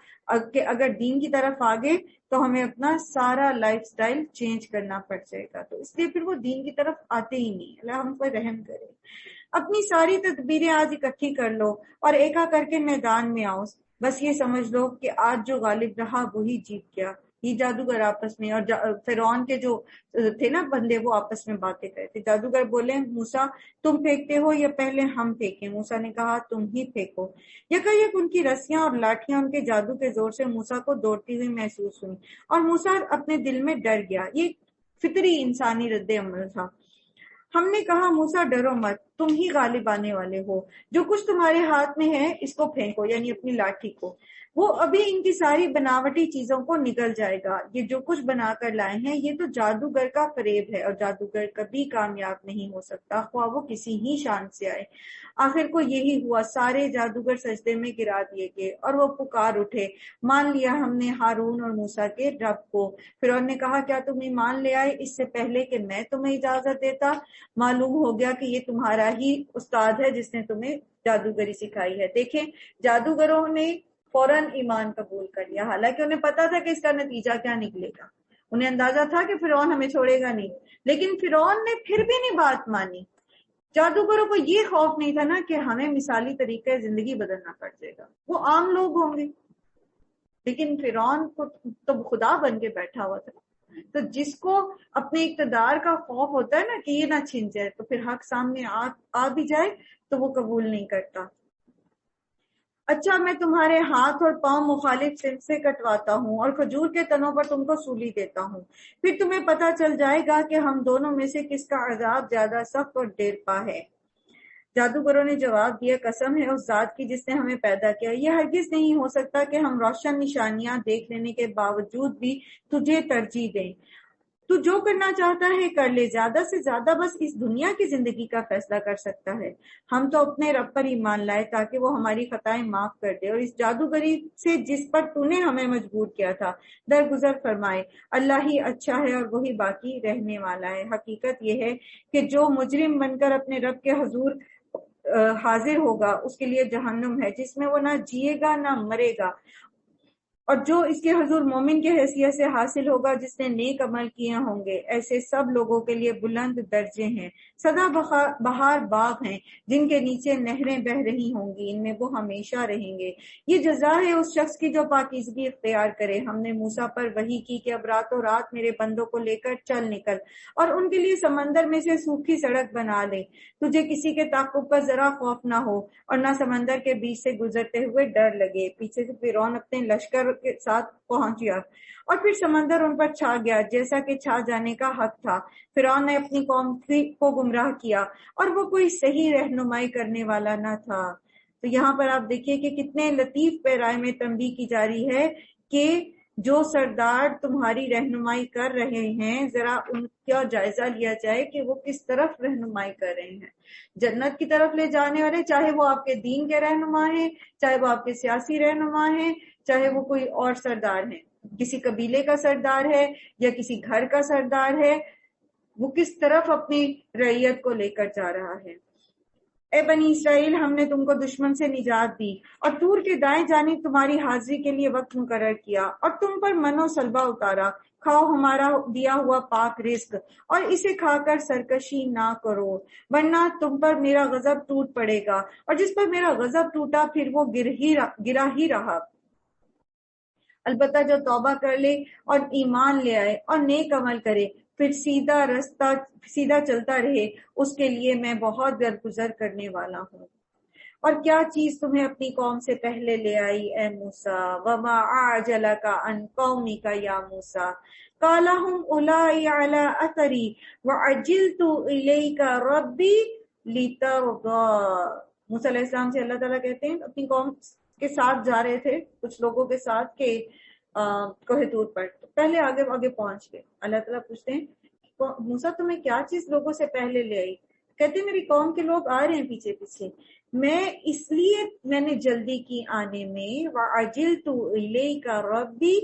کہ اگر دین کی طرف آگے تو ہمیں اپنا سارا لائف سٹائل چینج کرنا پڑ جائے گا، تو اس لیے پھر وہ دین کی طرف آتے ہی نہیں۔ اللہ ہم پر رحم کرے۔ اپنی ساری تدبیریں آج اکٹھی کر لو اور ایکا کر کے میدان میں آؤ، بس یہ سمجھ لو کہ آج جو غالب رہا وہی جیت گیا۔ یہ جادوگر آپس میں، اور فرعون کے جو تھے نا بندے، وہ آپس میں باتیں کرتے تھے۔ جادوگر بولے، موسیٰ تم پھینکتے ہو یا پہلے ہم پھینکیں؟ موسیٰ نے کہا، تم ہی پھینکو۔ یکایک ان کی رسیاں اور لاٹھیاں ان کے جادو کے زور سے موسیٰ کو دوڑتی ہوئی محسوس ہوئی اور موسیٰ اپنے دل میں ڈر گیا۔ یہ فطری انسانی رد عمل تھا۔ ہم نے کہا، موسیٰ ڈرو مت، تم ہی غالب آنے والے ہو، جو کچھ تمہارے ہاتھ میں ہے اس کو پھینکو، یعنی اپنی لاٹھی کو، وہ ابھی ان کی ساری بناوٹی چیزوں کو نگل جائے گا۔ یہ جو کچھ بنا کر لائے ہیں یہ تو جادوگر کا فریب ہے، اور جادوگر کبھی کامیاب نہیں ہو سکتا، خواہ وہ کسی ہی شان سے آئے۔ آخر کو یہی ہوا، سارے جادوگر سجدے میں گرا دیے گئے اور وہ پکار اٹھے، مان لیا ہم نے ہارون اور موسیٰ کے رب کو۔ فرعون نے کہا، کیا تم ایمان لے آئے اس سے پہلے کہ میں تمہیں اجازت دیتا؟ معلوم ہو گیا کہ یہ تمہارا ہی استاد ہے جس نے تمہیں جادوگری سکھائی ہے۔ دیکھیں، جادوگروں نے فوراً ایمان قبول کر لیا، حالانکہ انہیں پتا تھا کہ اس کا نتیجہ کیا نکلے گا، انہیں اندازہ تھا کہ فرعون ہمیں چھوڑے گا نہیں، لیکن فرعون نے پھر بھی نہیں بات مانی۔ جادوگروں کو یہ خوف نہیں تھا نا کہ ہمیں مثالی طریقے زندگی بدلنا پڑ جائے گا، وہ عام لوگ ہوں گے، لیکن فرعون کو تو خدا بن کے بیٹھا ہوا تھا۔ تو جس کو اپنے اقتدار کا خوف ہوتا ہے نا کہ یہ نہ چھن جائے، تو پھر حق سامنے آ بھی جائے تو وہ قبول نہیں کرتا۔ اچھا، میں تمہارے ہاتھ اور پاؤں مخالف سمت سے کٹواتا ہوں اور کھجور کے تنوں پر تم کو سولی دیتا ہوں، پھر تمہیں پتا چل جائے گا کہ ہم دونوں میں سے کس کا عذاب زیادہ سخت اور دیرپا ہے۔ جادوگروں نے جواب دیا، قسم ہے اس ذات کی جس نے ہمیں پیدا کیا، یہ ہرگز نہیں ہو سکتا کہ ہم روشن نشانیاں دیکھ لینے کے باوجود بھی تجھے ترجیح دیں۔ تو جو کرنا چاہتا ہے کر لے، زیادہ سے زیادہ بس اس دنیا کی زندگی کا فیصلہ کر سکتا ہے۔ ہم تو اپنے رب پر ایمان لائے تاکہ وہ ہماری خطائیں معاف کر دے اور اس جادوگری سے جس پر تو نے ہمیں مجبور کیا تھا درگزر فرمائے۔ اللہ ہی اچھا ہے اور وہی باقی رہنے والا ہے۔ حقیقت یہ ہے کہ جو مجرم بن کر اپنے رب کے حضور حاضر ہوگا اس کے لیے جہنم ہے، جس میں وہ نہ جیے گا نہ مرے گا، اور جو اس کے حضور مومن کی حیثیت سے حاصل ہوگا جس نے نیک عمل کیے ہوں گے، ایسے سب لوگوں کے لیے بلند درجے ہیں، سدا بہار باغ ہیں جن کے نیچے نہریں بہہ رہی ہوں گی، ان میں وہ ہمیشہ رہیں گے۔ یہ جزا ہے اس شخص کی جو پاکیزگی اختیار کرے۔ ہم نے موسیٰ پر وحی کی کہ اب راتوں رات میرے بندوں کو لے کر چل نکل اور ان کے لیے سمندر میں سے سوکھی سڑک بنا لے، تجھے کسی کے تعقب کا ذرا خوف نہ ہو اور نہ سمندر کے بیچ سے گزرتے ہوئے ڈر لگے۔ پیچھے سے فرعون اپنے لشکر کے ساتھ پہنچ گیا اور پھر سمندر ان پر چھا گیا جیسا کہ چھا جانے کا حق تھا۔ فرعون نے اپنی قوم کو گمراہ کیا اور وہ کوئی صحیح رہنمائی کرنے والا نہ تھا۔ تو یہاں پر آپ دیکھیے کہ کتنے لطیف پیرائے میں تنبیہ کی جا رہی ہے کہ جو سردار تمہاری رہنمائی کر رہے ہیں ذرا ان کا جائزہ لیا جائے کہ وہ کس طرف رہنمائی کر رہے ہیں۔ جنت کی طرف لے جانے والے، چاہے وہ آپ کے دین کے رہنما ہیں، چاہے وہ آپ کے سیاسی رہنما ہیں، چاہے وہ کوئی اور سردار ہے، کسی قبیلے کا سردار ہے یا کسی گھر کا سردار ہے، وہ کس طرف اپنی رعیت کو لے کر جا رہا ہے۔ اے بنی اسرائیل، ہم نے تم کو دشمن سے نجات دی اور طور کے دائیں جانب تمہاری حاضری کے لیے وقت مقرر کیا اور تم پر من و سلوہ اتارا۔ کھاؤ ہمارا دیا ہوا پاک رزق اور اسے کھا کر سرکشی نہ کرو، ورنہ تم پر میرا غضب ٹوٹ پڑے گا، اور جس پر میرا غضب ٹوٹا پھر وہ گرا ہی رہا۔ البتہ جو توبہ کر لے اور ایمان لے آئے اور نیک عمل کرے، پھر سیدھا چلتا رہے، اس کے لیے میں بہت درگزر کرنے والا ہوں۔ اور کیا چیز تمہیں اپنی قوم سے پہلے لے آئی اے موسیٰ؟ وما اعجلک عن قومک یا موسیٰ قال هم اولائی علی اثری وعجلت الیک ربی لترضی۔ موسیٰ علیہ السلام سے اللہ تعالیٰ کہتے ہیں اپنی قوم کے ساتھ جا رہے تھے کچھ لوگوں کے ساتھ کہ کوہ طور پر، تو پہلے آگے پہنچ گئے۔ اللہ تعالیٰ پوچھتے ہیں موسیٰ تمہیں کیا چیز لوگوں سے پہلے لے آئی؟ کہتے ہیں میری قوم کے لوگ آ رہے ہیں پیچھے پیچھے، میں نے جلدی کی آنے میں، وَعَجِلْتُ إِلَيْكَ رَبِّي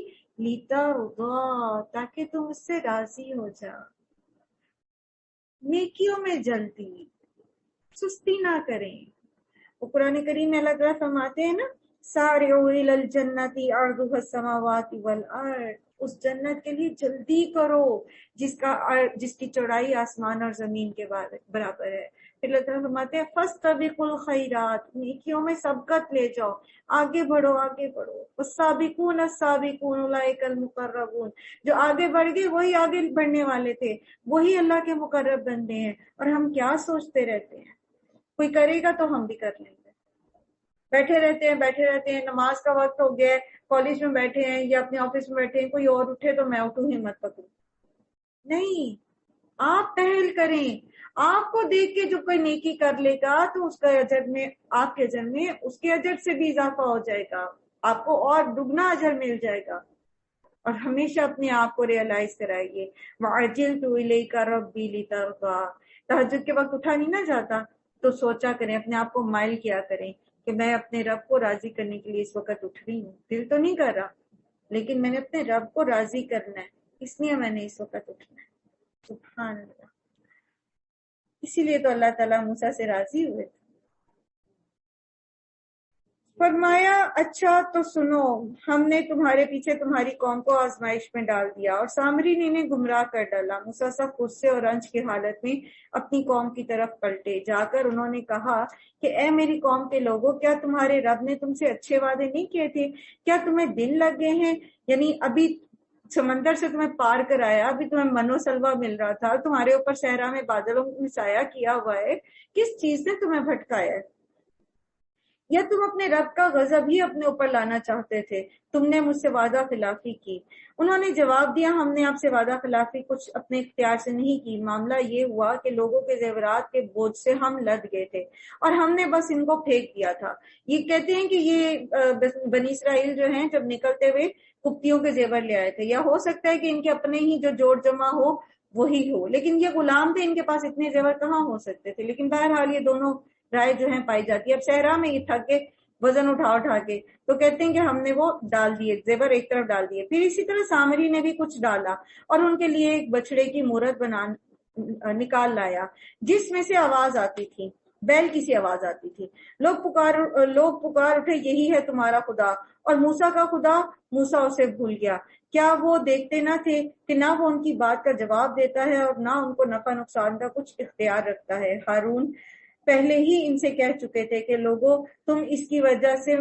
لِتَرْضَىٰ، تاکہ تم اس سے راضی ہو جاؤ۔ نیکیوں میں جلدی، سستی نہ کریں۔ وہ قرآن کریم میں اللہ تعالیٰ فرماتے ہیں نا سارعوا الی الجنۃ عرضها السماوات والارض، اس جنت کے لیے جلدی کرو جس کی چوڑائی آسمان اور زمین کے برابر ہے۔ پھر اللہ تعالیٰ فرماتے ہیں فاستبقوا الخیرات، نیکیوں میں سبقت لے جاؤ، آگے بڑھو آگے بڑھو۔ والسابقون السابقون اولئک المقربون، جو آگے بڑھ گئے وہی آگے بڑھنے والے تھے، وہی اللہ کے مقرب بندے ہیں۔ اور ہم کیا سوچتے رہتے ہیں کوئی کرے گا تو ہم بھی کر لیں گے، بیٹھے رہتے ہیں، نماز کا وقت ہو گیا ہے، کالج میں بیٹھے ہیں یا اپنے آفس میں بیٹھے ہیں، کوئی اور اٹھے تو میں اٹھوں، ہمت پکڑوں۔ نہیں، آپ پہل کریں۔ آپ کو دیکھ کے جو کوئی نیکی کر لے گا تو اس کا اجر میں، آپ کے اجر میں اس کے اجر سے بھی اضافہ ہو جائے گا، آپ کو اور دگنا اجر مل جائے گا۔ اور ہمیشہ اپنے آپ کو ریئلائز کرائیے وَعَجِلْتُ إِلَيْكَ رَبِّي لِتَرْضَىٰ۔ تہجد کے وقت اٹھا نہیں نہ جاتا تو سوچا کریں، اپنے آپ کو مائل کیا کریں کہ میں اپنے رب کو راضی کرنے کے لیے اس وقت اٹھ رہی ہوں، دل تو نہیں کر رہا لیکن میں نے اپنے رب کو راضی کرنا ہے، اس لیے میں نے اس وقت اٹھنا ہے۔ سبحان اللہ۔ اسی لیے تو اللہ تعالیٰ موسیٰ سے راضی ہوئے تھے۔ فرمایا اچھا تو سنو، ہم نے تمہارے پیچھے تمہاری قوم کو آزمائش میں ڈال دیا اور سامری نے انہیں گمراہ کر ڈالا۔ موسیٰ سخت غصے اور رنج کی حالت میں اپنی قوم کی طرف پلٹے، جا کر انہوں نے کہا کہ اے میری قوم کے لوگوں، کیا تمہارے رب نے تم سے اچھے وعدے نہیں کیے تھے؟ کیا تمہیں دن لگ گئے ہیں؟ یعنی ابھی سمندر سے تمہیں پار کرایا، ابھی تمہیں من و سلوہ مل رہا تھا، تمہارے اوپر صحرا میں بادلوں میں سایہ کیا ہوا ہے، کس چیز نے تمہیں بھٹکایا ہے؟ یا تم اپنے رب کا غضب ہی اپنے اوپر لانا چاہتے تھے؟ تم نے مجھ سے وعدہ خلافی کی۔ انہوں نے جواب دیا ہم نے آپ سے وعدہ خلافی کچھ اپنے اختیار سے نہیں کی، معاملہ یہ ہوا کہ لوگوں کے زیورات کے بوجھ سے ہم لد گئے تھے اور ہم نے بس ان کو پھینک دیا تھا۔ یہ کہتے ہیں کہ یہ بنی اسرائیل جو ہیں جب نکلتے ہوئے کپتیوں کے زیور لے آئے تھے، یا ہو سکتا ہے کہ ان کے اپنے ہی جو جوڑ جمع ہو وہی ہو، لیکن یہ غلام تھے، ان کے پاس اتنے زیور کہاں ہو سکتے تھے۔ لیکن بہرحال یہ دونوں رائے جو ہیں پائی جاتی ہے۔ اب صحرا میں یہ تھک کے وزن اٹھا کے تو کہتے ہیں کہ ہم نے وہ ڈال دیے، زیور ایک طرف ڈال دیے۔ پھر اسی طرح سامری نے بھی کچھ ڈالا اور ان کے لیے ایک بچڑے کی مورت نکال لایا جس میں سے آواز آتی تھی، بیل کی سی آواز آتی تھی۔ لوگ پکار اٹھے یہی ہے تمہارا خدا، اور موسیٰ کا خدا۔ موسیٰ اسے بھول گیا۔ کیا وہ دیکھتے نہ تھے کہ نہ وہ ان کی بات کا جواب دیتا ہے اور نہ ان کو نفع نقصان کا کچھ اختیار رکھتا ہے؟ ہارون پہلے ہی ان سے کہہ چکے تھے کہ لوگوں تم اس کی وجہ سے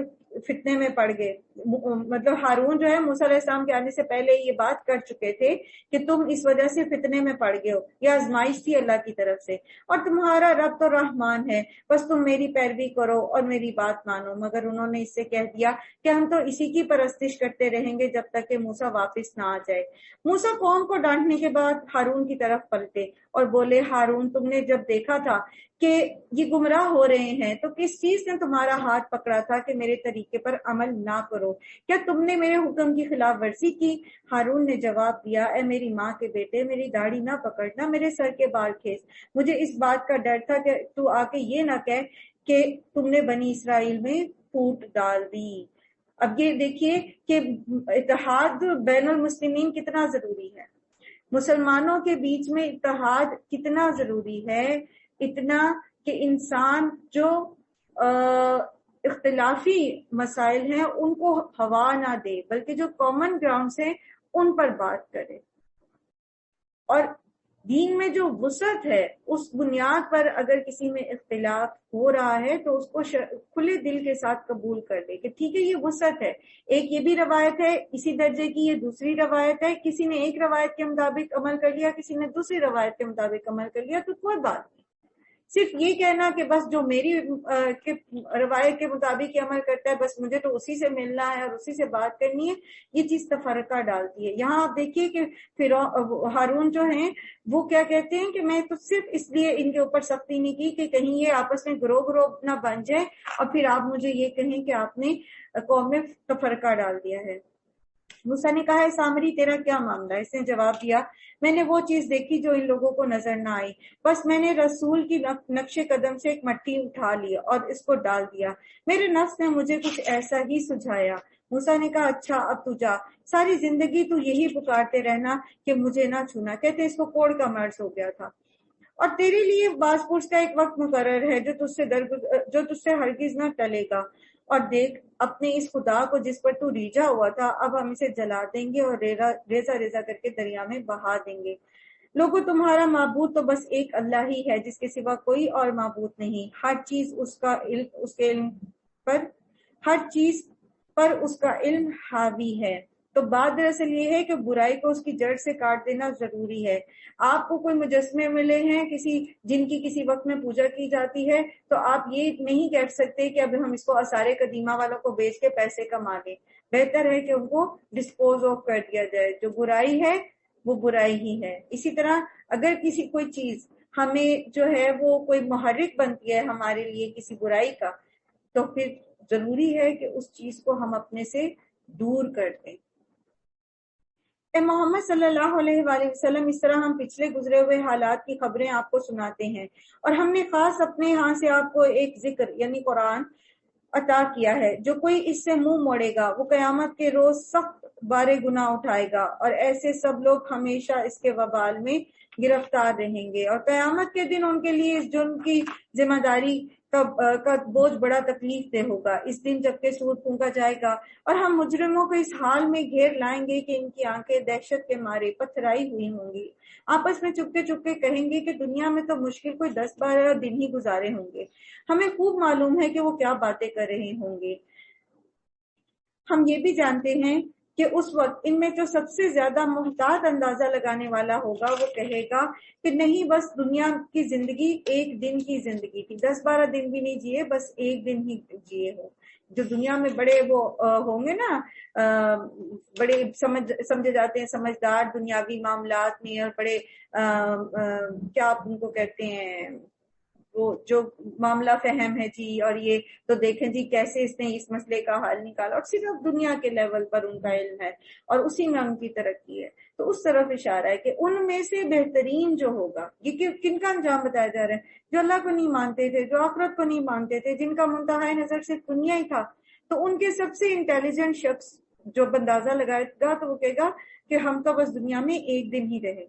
فتنے میں پڑ گئے۔ مطلب ہارون جو ہے موسیٰ علیہ السلام کے آنے سے پہلے یہ بات کر چکے تھے کہ تم اس وجہ سے فتنے میں پڑ گئے ہو، یہ آزمائش تھی اللہ کی طرف سے، اور تمہارا رب تو رحمان ہے، بس تم میری پیروی کرو اور میری بات مانو۔ مگر انہوں نے اس سے کہہ دیا کہ ہم تو اسی کی پرستش کرتے رہیں گے جب تک کہ موسیٰ واپس نہ آ جائے۔ موسیٰ قوم کو ڈانٹنے کے بعد ہارون کی طرف پلٹے اور بولے، ہارون تم نے جب دیکھا تھا کہ یہ گمراہ ہو رہے ہیں تو کس چیز نے تمہارا ہاتھ پکڑا تھا کہ میرے طریقے پر عمل نہ کرو؟ کیا تم نے میرے حکم کی خلاف ورزی کی؟ ہارون نے جواب دیا، اے میری ماں کے بیٹے، میری داڑھی نہ پکڑنا، میرے سر کے بال کھینچ۔ مجھے اس بات کا ڈر تھا کہ تو آ کے یہ نہ کہے کہ تم نے بنی اسرائیل میں پھوٹ ڈال دی۔ اب یہ دیکھیے کہ اتحاد بین المسلمین کتنا ضروری ہے، مسلمانوں کے بیچ میں اتحاد کتنا ضروری ہے، اتنا کہ انسان جو اختلافی مسائل ہیں ان کو ہوا نہ دے، بلکہ جو کامن گراؤنڈز ہیں ان پر بات کرے، اور دین میں جو وسعت ہے اس بنیاد پر اگر کسی میں اختلاف ہو رہا ہے تو اس کو کھلے دل کے ساتھ قبول کر لے کہ ٹھیک ہے یہ وسعت ہے، ایک یہ بھی روایت ہے اسی درجے کی، یہ دوسری روایت ہے، کسی نے ایک روایت کے مطابق عمل کر لیا، کسی نے دوسری روایت کے مطابق عمل کر لیا، تو کوئی بات نہیں۔ صرف یہ کہنا کہ بس جو میری روایت کے مطابق یہ عمل کرتا ہے بس مجھے تو اسی سے ملنا ہے اور اسی سے بات کرنی ہے، یہ چیز تفرقہ ڈالتی ہے۔ یہاں آپ دیکھیے کہ پھر ہارون جو ہیں وہ کیا کہتے ہیں کہ میں تو صرف اس لیے ان کے اوپر سختی نہیں کی کہ کہیں یہ آپس میں گروہ نہ بن جائے اور پھر آپ مجھے یہ کہیں کہ آپ نے قوم میں تفرقہ ڈال دیا ہے۔ موسیٰ نے کہا، ہے سامری تیرا کیا معاملہ؟ اس نے جواب دیا، میں نے وہ چیز دیکھی جو ان لوگوں کو نظر نہ آئی، بس میں نے رسول کی نقش قدم سے ایک مٹی اٹھا لی اور اس کو ڈال دیا، میرے نفس نے مجھے کچھ ایسا ہی سجھایا۔ موسیٰ نے کہا، اچھا اب تو جا، ساری زندگی تو یہی پکارتے رہنا کہ مجھے نہ چھونا۔ کہتے اس کو کوڑ کا مرض ہو گیا تھا، اور تیرے لیے باز پرس کا ایک وقت مقرر ہے جو تجھ سے ہرگز نہ ٹلے گا، اور دیکھ اپنے اس خدا کو جس پر تو ریجھا ہوا تھا، اب ہم اسے جلا دیں گے اور ریزہ ریزہ کر کے دریا میں بہا دیں گے۔ لوگوں تمہارا معبود تو بس ایک اللہ ہی ہے جس کے سوا کوئی اور معبود نہیں، ہر چیز پر اس کا علم حاوی ہے۔ تو بات دراصل یہ ہے کہ برائی کو اس کی جڑ سے کاٹ دینا ضروری ہے۔ آپ کو کوئی مجسمے ملے ہیں جن کی کسی وقت میں پوجا کی جاتی ہے، تو آپ یہ نہیں کہہ سکتے کہ اب ہم اس کو آثار قدیمہ والوں کو بیچ کے پیسے کما لیں، بہتر ہے کہ ان کو ڈسپوز آف کر دیا جائے۔ جو برائی ہے وہ برائی ہی ہے۔ اسی طرح اگر کوئی چیز ہمیں جو ہے وہ کوئی محرک بنتی ہے ہمارے لیے کسی برائی کا، تو پھر ضروری ہے کہ اس چیز کو ہم اپنے سے دور کر دیں۔ اے محمد صلی اللہ علیہ وآلہ وسلم، اس طرح ہم پچھلے گزرے ہوئے حالات کی خبریں آپ کو سناتے ہیں، اور ہم نے خاص اپنے ہاں سے آپ کو ایک ذکر یعنی قرآن عطا کیا ہے۔ جو کوئی اس سے منہ موڑے گا وہ قیامت کے روز سخت بارے گناہ اٹھائے گا، اور ایسے سب لوگ ہمیشہ اس کے وبال میں گرفتار رہیں گے، اور قیامت کے دن ان کے لیے اس جرم کی ذمہ داری کا بوجھ بڑا تکلیف دہ ہوگا۔ اس دن جبکہ سور پھونکا جائے گا اور ہم مجرموں کو اس حال میں گھیر لائیں گے کہ ان کی آنکھیں دہشت کے مارے پتھرائی ہوئی ہوں گی، آپس میں چپکے چپکے کہیں گے کہ دنیا میں تو مشکل کوئی 10-12 دن ہی گزارے ہوں گے، ہمیں خوب معلوم ہے کہ وہ کیا باتیں کر رہے ہوں گے۔ ہم یہ بھی جانتے ہیں کہ اس وقت ان میں جو سب سے زیادہ محتاط اندازہ لگانے والا ہوگا وہ کہے گا کہ نہیں، بس دنیا کی زندگی ایک دن کی زندگی تھی، 10-12 دن بھی نہیں جیے، بس ایک دن ہی جیے ہو۔ جو دنیا میں بڑے وہ ہوں گے نا، بڑے سمجھے جاتے ہیں سمجھدار دنیاوی معاملات میں، اور بڑے کیا آپ ان کو کہتے ہیں، وہ جو معاملہ فہم ہے جی، اور یہ تو دیکھیں جی کیسے اس نے اس مسئلے کا حل نکالا، اور صرف دنیا کے لیول پر ان کا علم ہے اور اسی میں ان کی ترقی ہے۔ تو اس طرف اشارہ ہے کہ ان میں سے بہترین جو ہوگا، یہ کن کا انجام بتایا جا رہا ہے؟ جو اللہ کو نہیں مانتے تھے، جو آخرت کو نہیں مانتے تھے، جن کا منتہا نظر صرف دنیا ہی تھا، تو ان کے سب سے انٹیلیجنٹ شخص جو اندازہ لگائے گا تو وہ کہے گا کہ ہم تو بس دنیا میں ایک دن ہی رہے،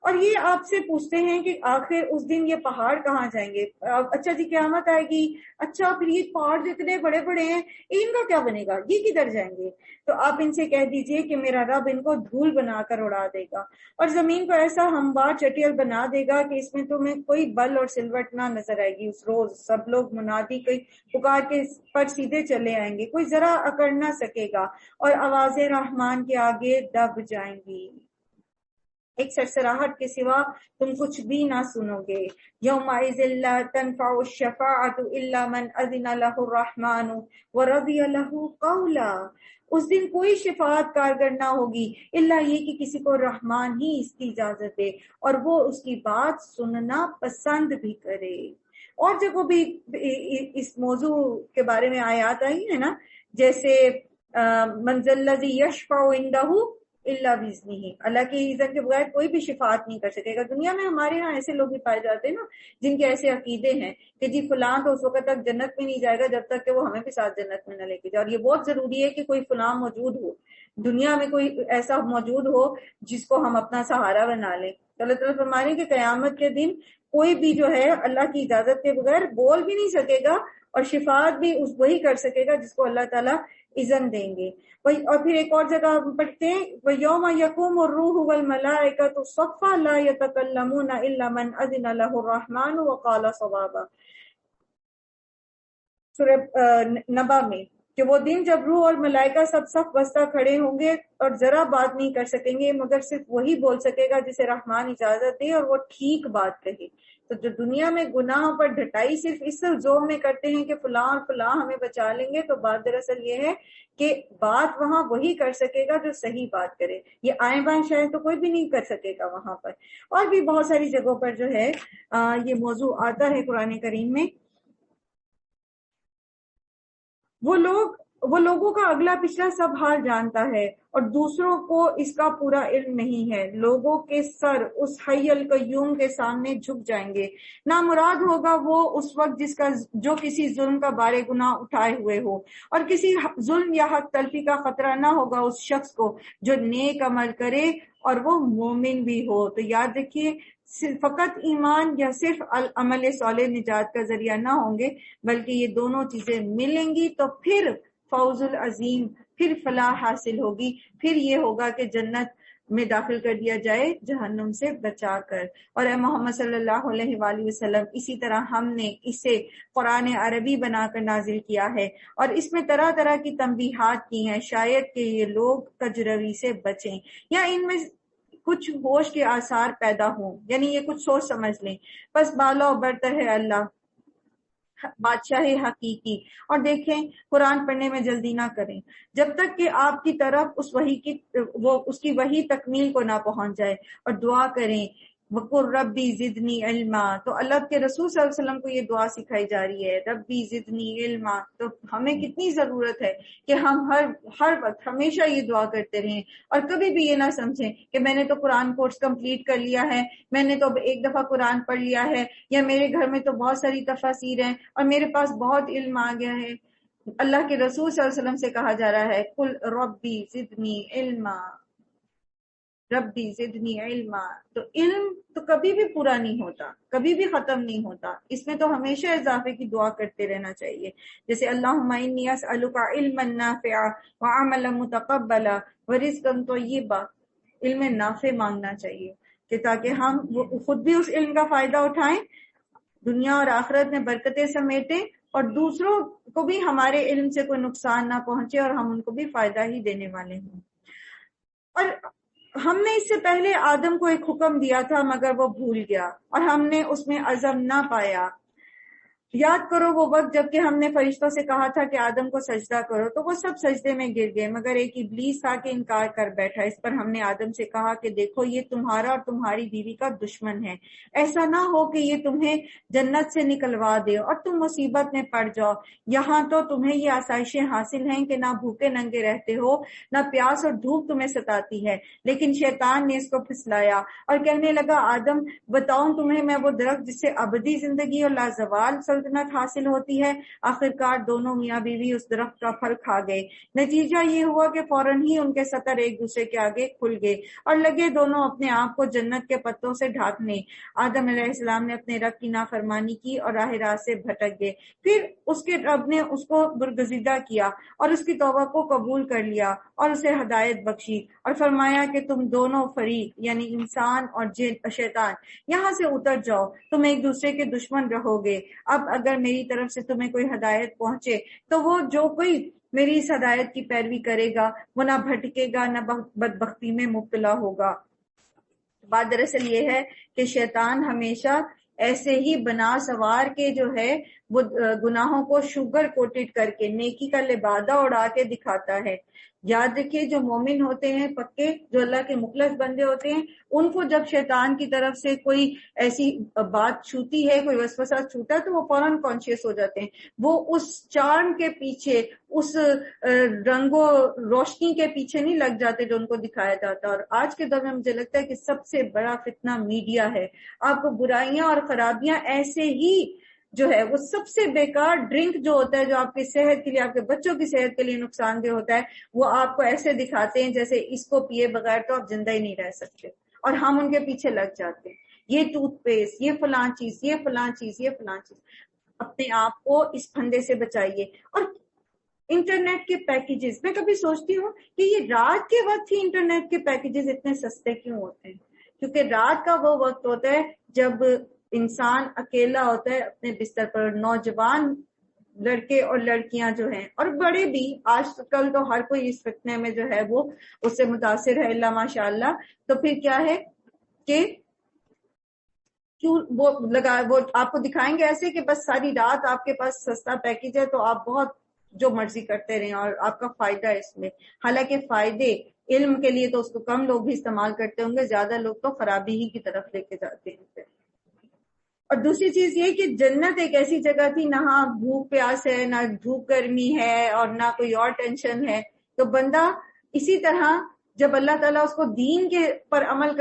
اور یہ آپ سے پوچھتے ہیں کہ آخر اس دن یہ پہاڑ کہاں جائیں گے؟ اچھا جی قیامت آئے گی، اچھا پھر یہ پہاڑ جو اتنے بڑے بڑے ہیں ان کا کیا بنے گا، یہ کدھر جائیں گے؟ تو آپ ان سے کہہ دیجئے کہ میرا رب ان کو دھول بنا کر اڑا دے گا، اور زمین کو ایسا ہموار چٹیل بنا دے گا کہ اس میں تمہیں کوئی بل اور سلوٹ نہ نظر آئے گی۔ اس روز سب لوگ منادی کے پکار کے پر سیدھے چلے آئیں گے، کوئی ذرا اکڑ نہ سکے گا، اور آوازیں رحمان کے آگے دب جائیں گی، ایک سرسراہٹ کے سوا تم کچھ بھی نہ سنو گے۔ یومئذ لا تنفع الشفاعۃ الا من اذن له الرحمن ورضی له قولا، اس دن کوئی شفاعت کارگر نہ ہوگی الا یہ کہ کسی کو رحمان ہی اس کی اجازت دے اور وہ اس کی بات سننا پسند بھی کرے۔ اور جگہ بھی اس موضوع کے بارے میں آیات آئی ہے نا، جیسے من ذا الذی یشفع عندہ الا باذنہ، اللہ کی اذن کے بغیر کوئی بھی شفاعت نہیں کر سکے گا۔ دنیا میں ہمارے ہاں ایسے لوگ بھی پائے جاتے ہیں نا جن کے ایسے عقیدے ہیں کہ جی فلاں تو اس وقت تک جنت میں نہیں جائے گا جب تک کہ وہ ہمیں بھی ساتھ جنت میں نہ لے کے جائے، اور یہ بہت ضروری ہے کہ کوئی فلاں موجود ہو دنیا میں، کوئی ایسا موجود ہو جس کو ہم اپنا سہارا بنا لیں۔ تو اللہ تعالیٰ فرما رہے ہیں کہ قیامت کے دن کوئی بھی جو ہے اللہ کی اجازت کے بغیر بول بھی نہیں سکے گا، اور شفاعت بھی وہی کر سکے گا جس کو اللہ تعالیٰ اذن دیں گے۔ اور پھر ایک اور جگہ پڑھتے ہیں وَيَوْمَ يَقُومُ الرُّوحُ وَالْمَلَائِكَةُ صَفًّا لَا يَتَكَلَّمُونَ إِلَّا مَنْ أَذِنَ لَهُ الرَّحْمَنُ وَقَالَ صَوَابًا، سورہ نبا میں، کہ وہ دن جب روح اور ملائکہ سب صف بستہ کھڑے ہوں گے اور ذرا بات نہیں کر سکیں گے مگر صرف وہی بول سکے گا جسے رحمان اجازت دے اور وہ ٹھیک بات کہے۔ تو جو دنیا میں گناہوں پر ڈھٹائی صرف اس زوم میں کرتے ہیں کہ فلاں اور فلاں ہمیں بچا لیں گے، تو بات دراصل یہ ہے کہ بات وہاں وہی کر سکے گا جو صحیح بات کرے، یہ آئیں بائیں شاید تو کوئی بھی نہیں کر سکے گا وہاں پر۔ اور بھی بہت ساری جگہوں پر جو ہے یہ موضوع آتا ہے قرآن کریم میں۔ وہ لوگوں کا اگلا پچھلا سب حال جانتا ہے اور دوسروں کو اس کا پورا علم نہیں ہے۔ لوگوں کے سر اس حی القیوم کے سامنے جھک جائیں گے، نامراد ہوگا وہ اس وقت جو کسی ظلم کا بار گناہ اٹھائے ہوئے ہو، اور کسی ظلم یا حق تلفی کا خطرہ نہ ہوگا اس شخص کو جو نیک عمل کرے اور وہ مومن بھی ہو۔ تو یاد رکھیے فقط ایمان یا صرف عمل صالح نجات کا ذریعہ نہ ہوں گے، بلکہ یہ دونوں چیزیں ملیں گی تو پھر فوز العظیم، پھر فلاح حاصل ہوگی، پھر یہ ہوگا کہ جنت میں داخل کر دیا جائے جہنم سے بچا کر۔ اور اے محمد صلی اللہ علیہ وآلہ وسلم، اسی طرح ہم نے اسے قرآن عربی بنا کر نازل کیا ہے اور اس میں طرح طرح کی تنبیہات کی ہیں، شاید کہ یہ لوگ کجروی سے بچیں یا ان میں کچھ ہوش کے آثار پیدا ہوں، یعنی یہ کچھ سوچ سمجھ لیں۔ بس بالا و برتر ہے اللہ بادشاہ حقیقی۔ اور دیکھیں قرآن پڑھنے میں جلدی نہ کریں جب تک کہ آپ کی طرف اس کی وحی تکمیل کو نہ پہنچ جائے، اور دعا کریں وَقُلْ رَبِّ زِدْنِي عِلْمًا۔ تو اللہ کے رسول صلی اللہ علیہ وسلم کو یہ دعا سکھائی جا رہی ہے، ربی زدنی علما۔ تو ہمیں کتنی ضرورت ہے کہ ہم ہر وقت ہمیشہ یہ دعا کرتے رہیں، اور کبھی بھی یہ نہ سمجھیں کہ میں نے تو قرآن کورس کمپلیٹ کر لیا ہے، میں نے تو ایک دفعہ قرآن پڑھ لیا ہے، یا میرے گھر میں تو بہت ساری تفاسیر ہیں اور میرے پاس بہت علم آ گیا ہے۔ اللہ کے رسول صلی اللہ علیہ وسلم سے کہا جا رہا ہے قل ربی زدنی علما، ربی زدنی علما۔ تو علم تو کبھی بھی پورا نہیں ہوتا، کبھی بھی ختم نہیں ہوتا، اس میں تو ہمیشہ اضافے کی دعا کرتے رہنا چاہیے، جیسے اللہم انی اسألک علما نافعا وعملا متقبلا ورزقا طیبا۔ علم نافع مانگنا چاہیے کہ تاکہ ہم خود بھی اس علم کا فائدہ اٹھائیں، دنیا اور آخرت میں برکتیں سمیٹیں، اور دوسروں کو بھی ہمارے علم سے کوئی نقصان نہ پہنچے اور ہم ان کو بھی فائدہ ہی دینے والے ہوں۔ اور ہم نے اس سے پہلے آدم کو ایک حکم دیا تھا مگر وہ بھول گیا اور ہم نے اس میں عزم نہ پایا۔ یاد کرو وہ وقت جب کہ ہم نے فرشتوں سے کہا تھا کہ آدم کو سجدہ کرو تو وہ سب سجدے میں گر گئے مگر ایک ابلیس تھا کہ انکار کر بیٹھا۔ اس پر ہم نے آدم سے کہا کہ دیکھو یہ تمہارا اور تمہاری بیوی کا دشمن ہے، ایسا نہ ہو کہ یہ تمہیں جنت سے نکلوا دے اور تم مصیبت میں پڑ جاؤ۔ یہاں تو تمہیں یہ آسائشیں حاصل ہیں کہ نہ بھوکے ننگے رہتے ہو، نہ پیاس اور دھوپ تمہیں ستاتی ہے۔ لیکن شیطان نے اس کو پھسلایا اور کہنے لگا آدم بتاؤں تمہیں میں وہ درخت جس سے ابدی زندگی اور لازوال سلطنت سلطنت حاصل ہوتی ہے۔ آخرکار دونوں میاں بیوی اس درخت کا پھل کھا گئے۔ نتیجہ یہ ہوا کہ فوراً ہی ان کے سطر ایک دوسرے کے آگے کھل گئے اور لگے دونوں اپنے آپ کو جنت کے پتوں سے ڈھانکنے۔ آدم علیہ السلام نے اپنے رب کی نافرمانی کی اور راہ راست سے بھٹک گئے۔ پھر اس کے رب نے اس کو برگزیدہ کیا اور اس کی توبہ کو قبول کر لیا اور اسے ہدایت بخشی اور فرمایا کہ تم دونوں فریق یعنی انسان اور شیطان یہاں سے اتر جاؤ، تم ایک دوسرے کے دشمن رہو گے۔ اب اگر میری طرف سے تمہیں کوئی ہدایت پہنچے تو وہ جو کوئی میری اس ہدایت کی پیروی کرے گا وہ نہ بھٹکے گا نہ بدبختی میں مبتلا ہوگا۔ بات دراصل یہ ہے کہ شیطان ہمیشہ ایسے ہی بنا سوار کے جو ہے وہ گناہوں کو شوگر کوٹڈ کر کے نیکی کا لبادہ اڑا کے دکھاتا ہے۔ یاد رکھیے جو مومن ہوتے ہیں پکے، جو اللہ کے مخلص بندے ہوتے ہیں، ان کو جب شیطان کی طرف سے کوئی ایسی بات چھوتی ہے، کوئی وسوسہ چھوتا ہے تو وہ فوراً کانشیس ہو جاتے ہیں۔ وہ اس چارم کے پیچھے، اس رنگ و روشنی کے پیچھے نہیں لگ جاتے جو ان کو دکھایا جاتا۔ اور آج کے دور میں مجھے لگتا ہے کہ سب سے بڑا فتنہ میڈیا ہے۔ آپ کو برائیاں اور خرابیاں ایسے ہی جو ہے وہ سب سے بیکار ڈرنک جو ہوتا ہے، جو آپ کی صحت کے لیے، آپ کے بچوں کی صحت کے لیے نقصان دہ ہوتا ہے، وہ آپ کو ایسے دکھاتے ہیں جیسے اس کو پیے بغیر تو آپ زندہ ہی نہیں رہ سکتے، اور ہم ان کے پیچھے لگ جاتے ہیں۔ یہ ٹوتھ پیسٹ، یہ فلاں چیز، یہ فلاں چیز، یہ فلاں چیز۔ اپنے آپ کو اس پھندے سے بچائیے۔ اور انٹرنیٹ کے پیکیجز، میں کبھی سوچتی ہوں کہ یہ رات کے وقت ہی انٹرنیٹ کے پیکیجز اتنے سستے کیوں ہوتے ہیں؟ کیونکہ رات کا وہ وقت ہوتا ہے جب انسان اکیلا ہوتا ہے اپنے بستر پر۔ نوجوان لڑکے اور لڑکیاں جو ہیں اور بڑے بھی، آج کل تو ہر کوئی اس فتنے میں جو ہے وہ اس سے متاثر ہے اللہ ماشاء اللہ۔ تو پھر کیا ہے کہ وہ آپ کو دکھائیں گے ایسے کہ بس ساری رات آپ کے پاس سستا پیکیج ہے تو آپ بہت جو مرضی کرتے رہیں اور آپ کا فائدہ ہے اس میں۔ حالانکہ فائدے علم کے لیے تو اس کو کم لوگ بھی استعمال کرتے ہوں گے، زیادہ لوگ تو خرابی ہی کی طرف لے کے جاتے ہیں۔ اور دوسری چیز یہ کہ جنت ایک ایسی جگہ تھی، نہ بھوک پیاس ہے، نہ دھوپ گرمی ہے، اور نہ کوئی اور ٹینشن ہے۔ تو بندہ اسی طرح جب اللہ تعالیٰ اس کو دین کے پر عمل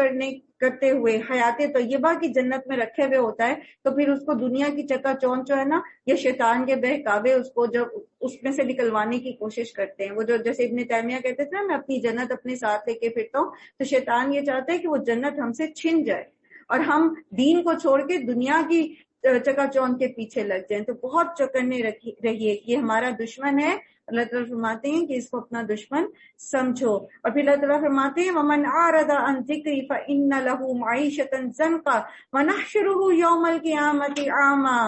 کرتے ہوئے حیات طیبہ کی جنت میں رکھے ہوئے ہوتا ہے، تو پھر اس کو دنیا کی چکا چوند جو ہے نا، یہ شیطان کے بہکاوے اس کو جب اس میں سے نکلوانے کی کوشش کرتے ہیں، وہ جو جیسے ابن تیمیہ کہتے تھے نا، میں اپنی جنت اپنے ساتھ لے کے پھرتا ہوں، تو شیطان یہ چاہتا ہے کہ وہ جنت ہم سے چھن جائے اور ہم دین کو چھوڑ کے دنیا کی چکا چوند کے پیچھے لگ جائیں۔ تو بہت چوکنے رہیے، یہ ہمارا دشمن ہے۔ اللہ تعالیٰ فرماتے ہیں کہ اس کو اپنا دشمن سمجھو۔ اور پھر اللہ تعالیٰ فرماتے ہیں وَمَنْ أَعْرَضَ عَنْ ذِكْرِي فَإِنَّ لَهُ مَعِيشَةً ضَنْكًا وَنَحْشُرُهُ يَوْمَ الْقِيَامَةِ أَعْمَىٰ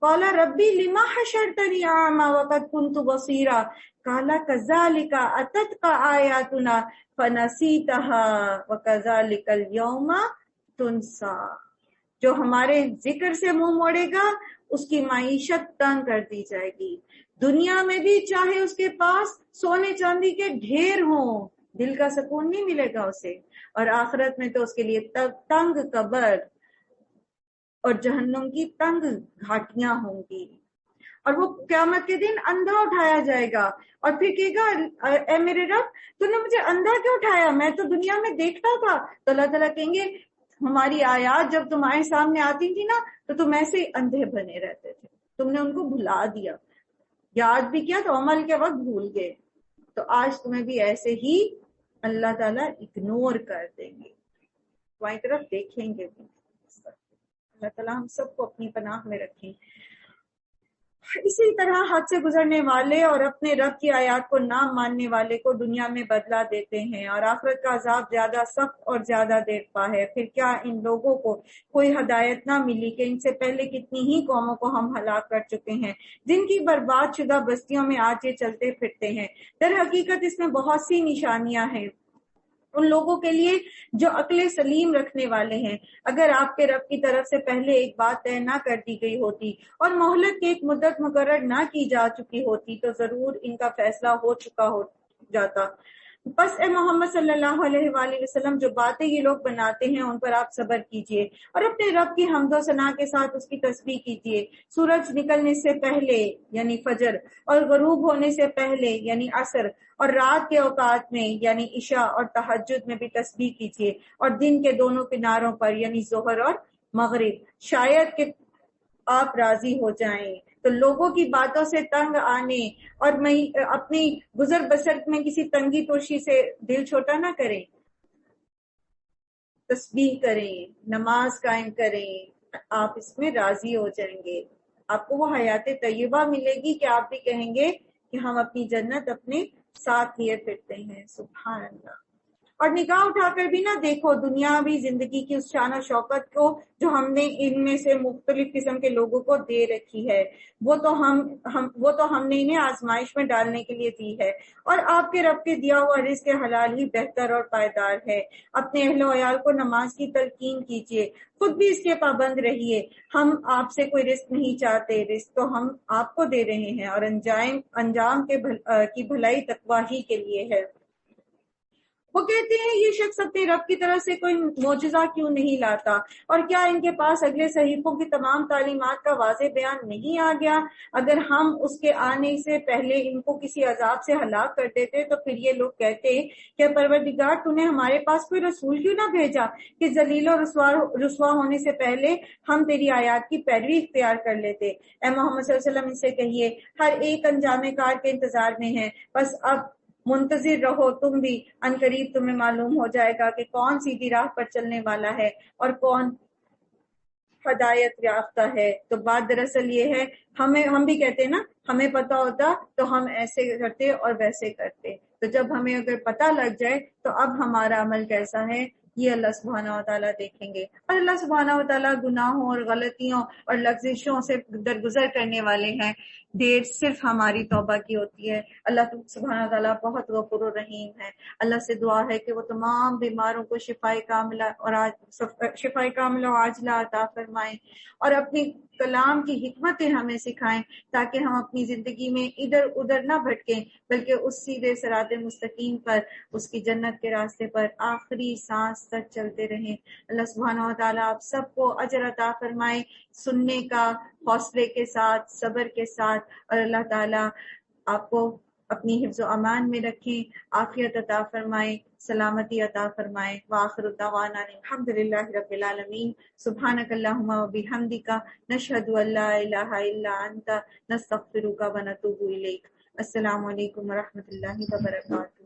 قَالَ رَبِّ لِمَ حَشَرْتَنِي أَعْمَىٰ وَقَدْ كُنْتُ بَصِيرًا قَالَ كَذَٰلِكَ أَتَتْكَ آيَاتُنَا فَنَسِيتَهَا وَكَذَٰلِكَ الْيَوْمَ تُنسَىٰ۔ جو ہمارے ذکر سے منہ موڑے گا اس کی معیشت تنگ کر دی جائے گی، دنیا میں بھی چاہے اس کے پاس سونے چاندی کے ڈھیر ہوں، دل کا سکون نہیں ملے گا اسے، اور آخرت میں تو اس کے لیے تنگ قبر اور جہنم کی تنگ گھاٹیاں ہوں گی۔ اور وہ قیامت کے دن اندھا اٹھایا جائے گا اور پھر کہے گا اے میرے رب تو نے مجھے اندھا کیوں اٹھایا، میں تو دنیا میں دیکھتا تھا۔ تو اللہ تعالیٰ کہیں گے ہماری آیات جب تمہارے سامنے آتی تھی نا تو تم ایسے ہی اندھے بنے رہتے تھے، تم نے ان کو بھلا دیا، یاد بھی کیا تو عمل کے وقت بھول گئے، تو آج تمہیں بھی ایسے ہی اللہ تعالیٰ اگنور کر دیں گے، تمہاری طرف دیکھیں گے بھی۔ اللہ تعالیٰ ہم سب کو اپنی پناہ میں رکھیں۔ اسی طرح حد سے گزرنے والے اور اپنے رب کی آیات کو نہ ماننے والے کو دنیا میں بدلہ دیتے ہیں، اور آخرت کا عذاب زیادہ سخت اور زیادہ دیر پا ہے۔ پھر کیا ان لوگوں کو کوئی ہدایت نہ ملی کہ ان سے پہلے کتنی ہی قوموں کو ہم ہلاک کر چکے ہیں جن کی برباد شدہ بستیوں میں آج یہ چلتے پھرتے ہیں۔ در حقیقت اس میں بہت سی نشانیاں ہیں ان لوگوں کے لیے جو عقل سلیم رکھنے والے ہیں۔ اگر آپ کے رب کی طرف سے پہلے ایک بات طے نہ کر دی گئی ہوتی اور مہلت کی ایک مدت مقرر نہ کی جا چکی ہوتی تو ضرور ان کا فیصلہ ہو چکا ہو جاتا۔ بس اے محمد صلی اللہ علیہ وآلہ وسلم جو باتیں یہ لوگ بناتے ہیں ان پر آپ صبر کیجئے اور اپنے رب کی حمد و ثنا کے ساتھ اس کی تسبیح کیجئے۔ سورج نکلنے سے پہلے یعنی فجر، اور غروب ہونے سے پہلے یعنی عصر، اور رات کے اوقات میں یعنی عشاء اور تہجد میں بھی تسبیح کیجئے، اور دن کے دونوں کناروں پر یعنی ظہر اور مغرب، شاید کہ آپ راضی ہو جائیں۔ تو لوگوں کی باتوں سے تنگ آنے اور اپنی گزر بسر میں کسی تنگی توشی سے دل چھوٹا نہ کریں، تسبیح کریں، نماز قائم کریں، آپ اس میں راضی ہو جائیں گے۔ آپ کو وہ حیات طیبہ ملے گی کہ آپ بھی کہیں گے کہ ہم اپنی جنت اپنے ساتھ لیے پھرتے ہیں۔ سبحان اللہ۔ اور نگاہ اٹھا کر بھی نہ دیکھو دنیاوی زندگی کی اس شان و شوکت کو جو ہم نے ان میں سے مختلف قسم کے لوگوں کو دے رکھی ہے۔ وہ تو ہم نے انہیں آزمائش میں ڈالنے کے لیے دی ہے۔ اور آپ کے رب کے دیا ہوا رزق حلال ہی بہتر اور پائیدار ہے۔ اپنے اہل و عیال کو نماز کی تلقین کیجیے، خود بھی اس کے پابند رہیے۔ ہم آپ سے کوئی رزق نہیں چاہتے، رزق تو ہم آپ کو دے رہے ہیں، اور انجام کی بھلائی تقوی ہی کے لیے ہے۔ وہ کہتے ہیں یہ شخص اپنے رب کی طرف سے کوئی معجزہ کیوں نہیں لاتا، اور کیا ان کے پاس اگلے صحیفوں کی تمام تعلیمات کا واضح بیان نہیں آ گیا؟ اگر ہم اس کے آنے سے پہلے ان کو کسی عذاب سے ہلاک کر دیتے تو پھر یہ لوگ کہتے کہ پروردگار تو نے ہمارے پاس کوئی رسول کیوں نہ بھیجا کہ ذلیل و رسوا ہونے سے پہلے ہم تیری آیات کی پیروی اختیار کر لیتے۔ اے محمد صلی اللہ علیہ وسلم ان سے کہیے ہر ایک انجام کار کے انتظار میں ہے، بس اب منتظر رہو تم بھی، ان قریب تمہیں معلوم ہو جائے گا کہ کون سیدھی راہ پر چلنے والا ہے اور کون ہدایت یافتہ ہے۔ تو بات دراصل یہ ہے، ہم بھی کہتے ہیں نا، ہمیں پتا ہوتا تو ہم ایسے کرتے اور ویسے کرتے۔ تو جب ہمیں اگر پتہ لگ جائے تو اب ہمارا عمل کیسا ہے یہ اللہ سبحانہ و تعالیٰ دیکھیں گے۔ اور اللہ سبحانہ و تعالیٰ گناہوں اور غلطیوں اور لغزشوں سے درگزر کرنے والے ہیں، دیر صرف ہماری توبہ کی ہوتی ہے۔ اللہ سبحانہ و تعالیٰ بہت غفور و رحیم ہے۔ اللہ سے دعا ہے کہ وہ تمام بیماروں کو شفائے کاملہ و عاجلہ عطا فرمائیں، اور اپنی کلام کی حکمتیں ہمیں سکھائیں تاکہ ہم اپنی زندگی میں ادھر ادھر نہ بھٹکیں، بلکہ اس سیدھے صراط مستقیم پر، اس کی جنت کے راستے پر آخری سانس تک چلتے رہیں۔ اللہ سبحانہ و تعالیٰ آپ سب کو اجر عطا فرمائے، سننے کا، حوصلے کے ساتھ، صبر کے ساتھ، اور اللہ تعالیٰ آپ کو اپنی حفظ و امان میں رکھیں، عافیت عطا فرمائے، سلامتی عطا فرمائے۔ وآخر دعوانا الحمدللہ رب العالمین۔ سبحانک اللہم و بحمدک، نشہد ان لا الہ الا انت، نستغفرک و نتوب الیک۔ السلام علیکم ورحمۃ اللہ وبرکاتہ۔